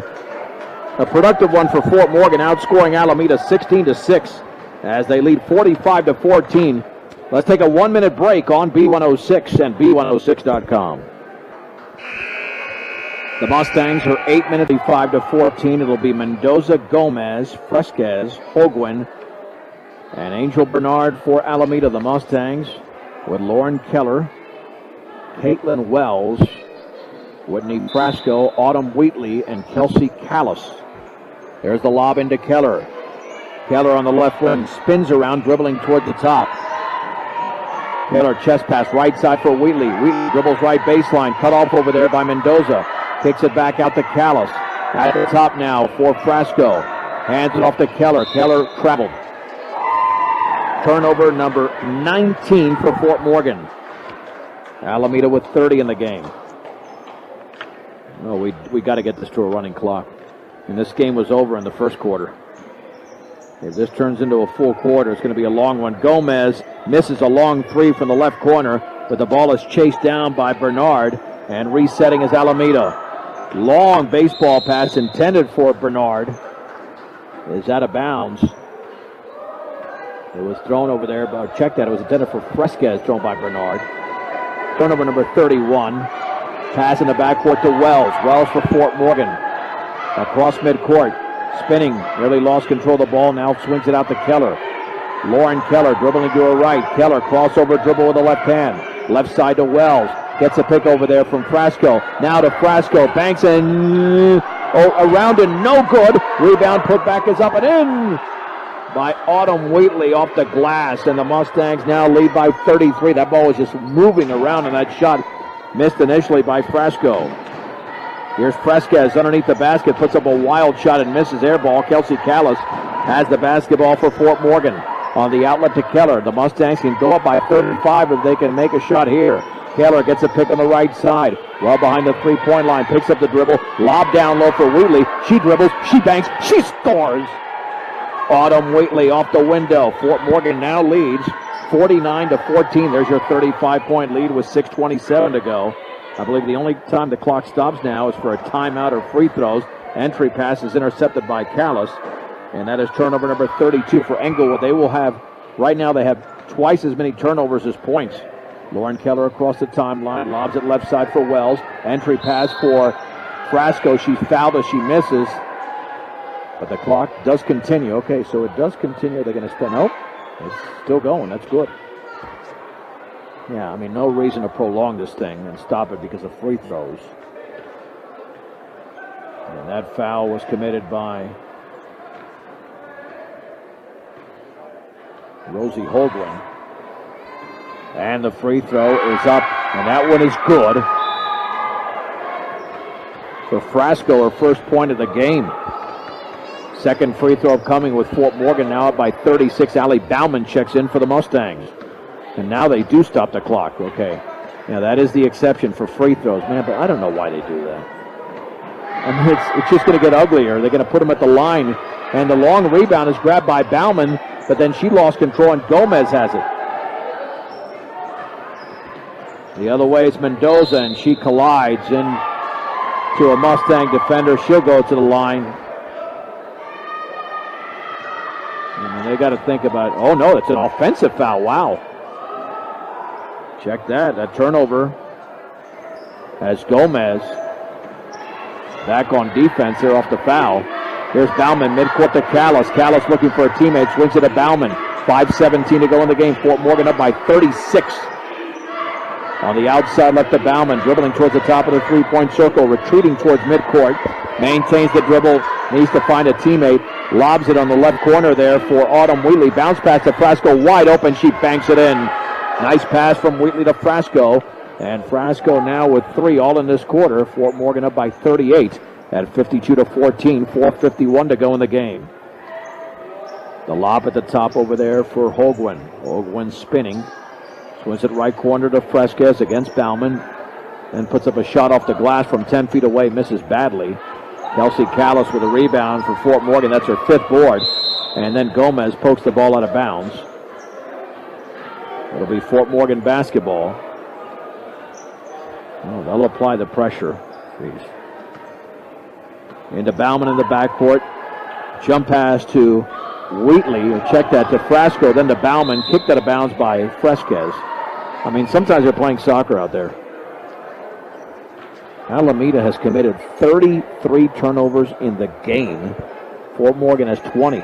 A productive one for Fort Morgan, outscoring Alameda 16-6 as they lead 45-14. Let's take a 1-minute break on B106 and B106.com. The Mustangs are 8 minutes, 5-14. It'll be Mendoza, Gomez, Fresquez, Holguin, and Angel Bernard for Alameda. The Mustangs with Lauren Keller, Caitlin Wells, Whitney Frasco, Autumn Wheatley, and Kelsey Callis. There's the lob into Keller. Keller on the left wing, spins around, dribbling toward the top. Keller chest pass right side for Wheatley. Wheatley dribbles right baseline, cut off over there by Mendoza. Kicks it back out to Callis. At the top now for Frasco. Hands it off to Keller. Keller traveled. Turnover number 19 for Fort Morgan. Alameda with 30 in the game. Oh, we got to get this to a running clock. And this game was over in the first quarter. If this turns into a full quarter, it's going to be a long one. Gomez misses a long three from the left corner, but the ball is chased down by Bernard, and resetting is Alameda. Long baseball pass intended for Bernard is out of bounds. It was thrown over there, but check that. It was intended for Fresquez, thrown by Bernard. Turnover number 31. Pass in the backcourt to Wells. Wells for Fort Morgan. Across midcourt. Spinning. Nearly lost control of the ball. Now swings it out to Keller. Lauren Keller dribbling to her right. Keller crossover dribble with the left hand. Left side to Wells. Gets a pick over there from Frasco. Now to Frasco. Banks and around and no good. Rebound put back is up and in by Autumn Wheatley off the glass, and the Mustangs now lead by 33. That ball was just moving around, and that shot missed initially by Frasco. Here's Fresquez underneath the basket, puts up a wild shot and misses air ball. Kelsey Callis has the basketball for Fort Morgan. On the outlet to Keller. The Mustangs can go up by 35 if they can make a shot here. Keller gets a pick on the right side. Well behind the three-point line. Picks up the dribble. Lob down low for Wheatley. She dribbles. She banks. She scores. Autumn Wheatley off the window. Fort Morgan now leads 49-14. There's your 35-point lead with 6:27 to go. I believe the only time the clock stops now is for a timeout or free throws. Entry pass is intercepted by Callis. And that is turnover number 32 for Englewood. They will have, right now they have twice as many turnovers as points. Lauren Keller across the timeline, lobs it left side for Wells. Entry pass for Frasco. She's fouled as she misses. But the clock does continue. Okay, so it does continue. They're going to stand. Nope, it's still going. That's good. Yeah, I mean, no reason to prolong this thing and stop it because of free throws. And that foul was committed by Rosie Holguin. And the free throw is up, and that one is good. For Frasco, her first point of the game. Second free throw coming with Fort Morgan now up by 36. Allie Bauman checks in for the Mustangs. And now they do stop the clock. Okay. Now that is the exception for free throws. Man, but I don't know why they do that. I mean, it's just going to get uglier. They're going to put them at the line. And the long rebound is grabbed by Bauman, but then she lost control and Gomez has it. The other way is Mendoza, and she collides into a Mustang defender. She'll go to the line. And they got to think about, oh no, it's an offensive foul. Wow. Check that. That turnover as Gomez back on defense there off the foul. Here's Bauman, midcourt to Callis. Callis looking for a teammate, swings it to Bauman. 5:17 to go in the game. Fort Morgan up by 36. On the outside, left to Bauman, dribbling towards the top of the three-point circle, retreating towards midcourt. Maintains the dribble, needs to find a teammate. Lobs it on the left corner there for Autumn Wheatley. Bounce pass to Frasco, wide open. She banks it in. Nice pass from Wheatley to Frasco. And Frasco now with 3 all in this quarter. Fort Morgan up by 38 at 52-14. 4:51 to go in the game. The lob at the top over there for Holguin. Holguin spinning. Swings it right corner to Fresquez against Bauman. Then puts up a shot off the glass from 10 feet away. Misses badly. Kelsey Callis with a rebound for Fort Morgan. That's her 5th board. And then Gomez pokes the ball out of bounds. It'll be Fort Morgan basketball. Oh, they'll apply the pressure. Jeez. Into Bauman in the backcourt. Jump pass to Wheatley. Check that to Frasco. Then to Bauman. Kicked out of bounds by Fresquez. I mean, sometimes they're playing soccer out there. Alameda has committed 33 turnovers in the game. Fort Morgan has 20.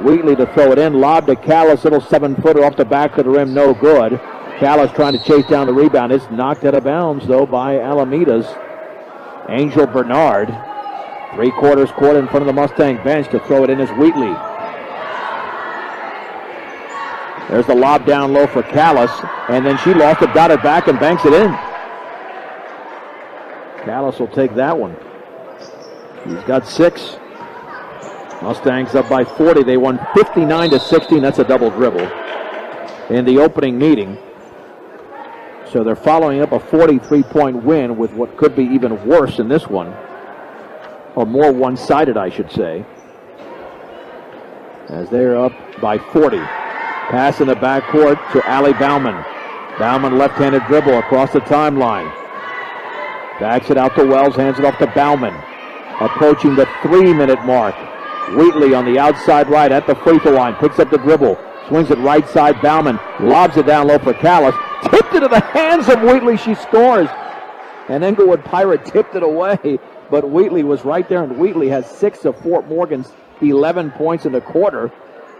Wheatley to throw it in. Lob to Callis. Little 7-footer off the back of the rim. No good. Callis trying to chase down the rebound. It's knocked out of bounds, though, by Alameda's Angel Bernard. 3/4 court in front of the Mustang bench to throw it in is Wheatley. There's the lob down low for Callis, and then she lost it, got it back, and banks it in. Callis will take that one. He's got 6. Mustangs up by 40. They won 59-16. That's a double dribble in the opening meeting. So they're following up a 43-point win with what could be even worse in this one. Or more one-sided, I should say. As they're up by 40. Pass in the backcourt to Allie Bauman. Bauman left-handed dribble across the timeline. Backs it out to Wells, hands it off to Bauman. Approaching the 3-minute mark. Wheatley on the outside right at the free throw line. Picks up the dribble. Swings it right side. Bauman lobs it down low for Callis. Tipped it to the hands of Wheatley. She scores. And Englewood Pirate tipped it away. But Wheatley was right there. And Wheatley has 6 of Fort Morgan's 11 points in the quarter.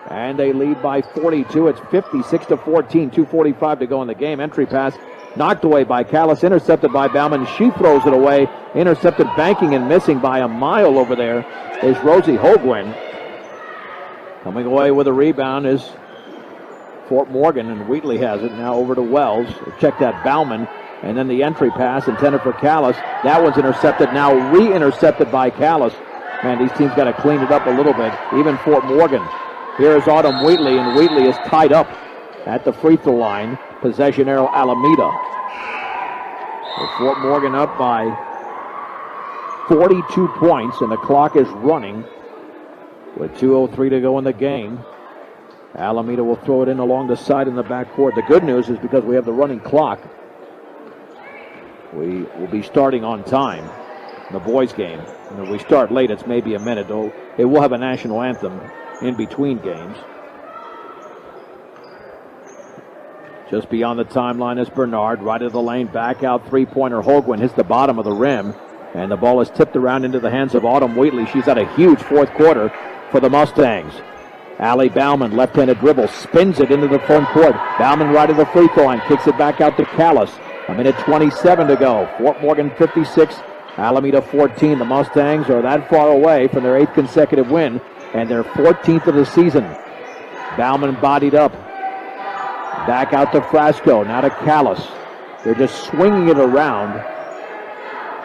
And they lead by 42. It's 56-14. 2:45 to go in the game. Entry pass knocked away by Callis. Intercepted by Bauman. She throws it away. Intercepted, banking and missing by a mile over there is Rosie Holguin. Coming away with a rebound is Fort Morgan, and Wheatley has it. Now over to Wells. Check that, Bauman. And then the entry pass intended for Callis. That one's intercepted, now re-intercepted by Callis. Man, these teams got to clean it up a little bit. Even Fort Morgan. Here is Autumn Wheatley, and Wheatley is tied up at the free throw line. Possession arrow, Alameda. So Fort Morgan up by 42 points, and the clock is running with 2:03 to go in the game. Alameda will throw it in along the side in the backcourt. The good news is because we have the running clock, we will be starting on time in the boys' game. And if we start late, it's maybe a minute. Though it will have a national anthem in between games. Just beyond the timeline is Bernard. Right of the lane, back out three-pointer. Holguin hits the bottom of the rim. And the ball is tipped around into the hands of Autumn Wheatley. She's had a huge fourth quarter for the Mustangs. Allie Bauman, left-handed dribble, spins it into the front court. Bauman right of the free throw line, kicks it back out to Callis. A minute 27 to go. Fort Morgan 56, Alameda 14. The Mustangs are that far away from their 8th consecutive win and their 14th of the season. Bauman bodied up. Back out to Frasco, now to Callis. They're just swinging it around.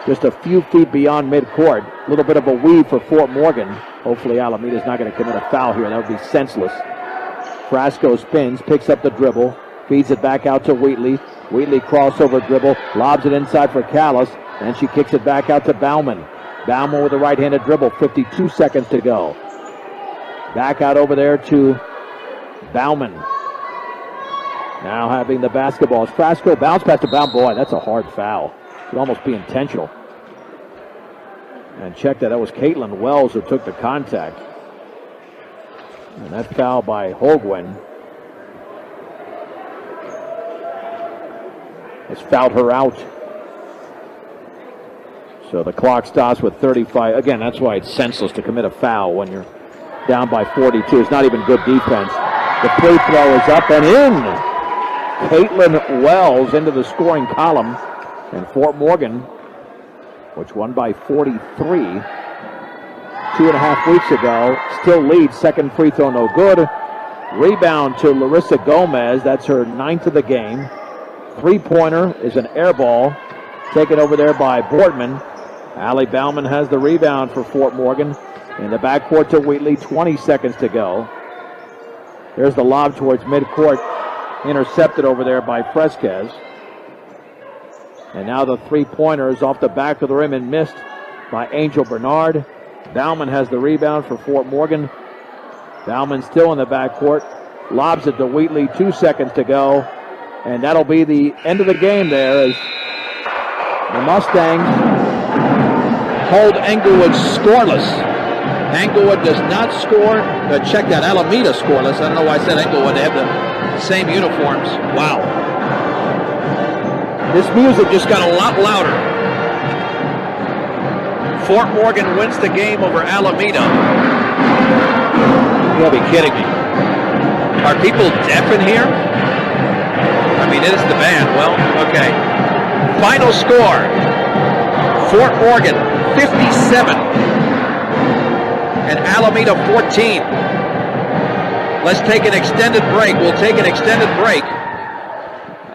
Just a few feet beyond midcourt. A little bit of a weave for Fort Morgan. Hopefully Alameda's not going to commit a foul here. That would be senseless. Frasco spins, picks up the dribble, feeds it back out to Wheatley. Wheatley crossover dribble, lobs it inside for Callis, and she kicks it back out to Bauman. Bauman with a right-handed dribble, 52 seconds to go. Back out over there to Bauman. Now having the basketball. As Frasco bounce pass to Bauman. Boy, that's a hard foul. Could almost be intentional. And check that was Caitlin Wells who took the contact. And that foul by Holguin has fouled her out. So the clock stops with 35. Again, that's why it's senseless to commit a foul when you're down by 42. It's not even good defense. The free throw is up and in. Caitlin Wells into the scoring column. And Fort Morgan, which won by 43 2.5 weeks ago, still leads. Second free throw, no good. Rebound to Larissa Gomez. That's her 9th of the game. Three-pointer is an air ball taken over there by Boardman. Allie Bauman has the rebound for Fort Morgan. In the backcourt to Wheatley, 20 seconds to go. There's the lob towards midcourt. Intercepted over there by Fresquez. And now the three-pointer is off the back of the rim and missed by Angel Bernard. Bauman has the rebound for Fort Morgan. Bauman still in the backcourt. Lobs it to Wheatley, 2 seconds to go. And that'll be the end of the game there as the Mustangs hold Englewood scoreless. Englewood does not score. Check that, Alameda scoreless. I don't know why I said Englewood. They have the same uniforms. Wow. This music just got a lot louder. Fort Morgan wins the game over Alameda. You gotta be kidding me. Are people deaf in here? I mean, it is the band. Well, okay. Final score. Fort Morgan 57 and Alameda 14. Let's take an extended break. We'll take an extended break.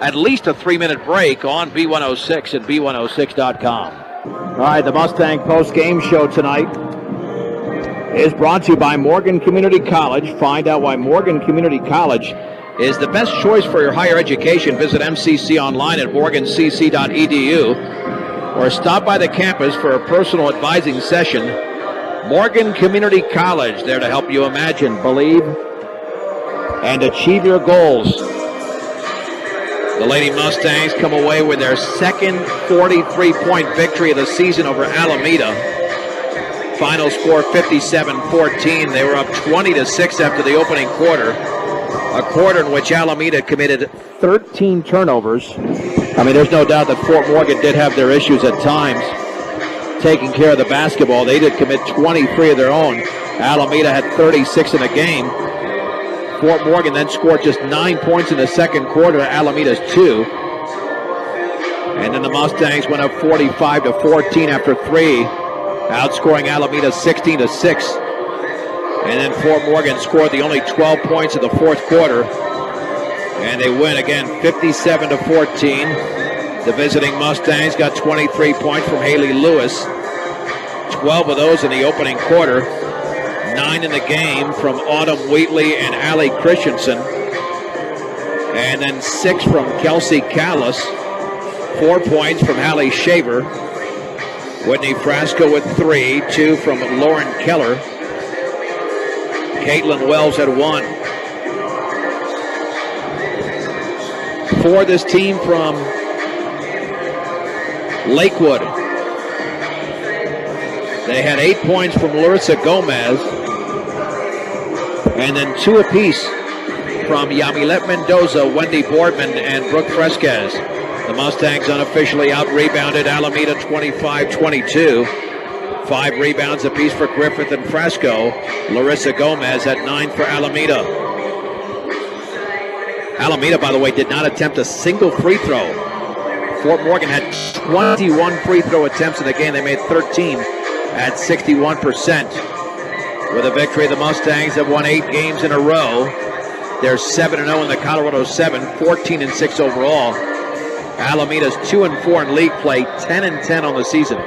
At least a 3-minute break on B106 and B106.com. All right, the Mustang post-game show tonight is brought to you by Morgan Community College. Find out why Morgan Community College is the best choice for your higher education. Visit MCC online at morgancc.edu or stop by the campus for a personal advising session. Morgan Community College, there to help you imagine, believe, and achieve your goals. The Lady Mustangs come away with their second 43-point victory of the season over Alameda. Final score 57-14. They were up 20-6 after the opening quarter. A quarter in which Alameda committed 13 turnovers. I mean, there's no doubt that Fort Morgan did have their issues at times taking care of the basketball. They did commit 23 of their own. Alameda had 36 in the game. Fort Morgan then scored just 9 points in the second quarter. Alameda's 2. And then the Mustangs went up 45-14 after 3, outscoring Alameda 16-6. And then Fort Morgan scored the only 12 points of the fourth quarter. And they win again 57-14. The visiting Mustangs got 23 points from Haley Lewis. 12 of those in the opening quarter. 9 in the game from Autumn Wheatley and Allie Christensen. And then 6 from Kelsey Callis. 4 points from Hallie Shaver. Whitney Frasco with 3. 2 from Lauren Keller. Caitlin Wells had 1. For this team from Lakewood, they had 8 points from Larissa Gomez, and then 2 apiece from Yamilet Mendoza, Wendy Boardman, and Brooke Fresquez. The Mustangs unofficially out-rebounded Alameda 25-22. 5 rebounds apiece for Griffith and Frasco. Larissa Gomez had 9 for Alameda. Alameda, by the way, did not attempt a single free throw. Fort Morgan had 21 free throw attempts in the game. They made 13 at 61%. With a victory, the Mustangs have won 8 games in a row. They're 7-0 in the Colorado 7, 14-6 overall. Alameda's 2-4 in league play, 10-10 on the season.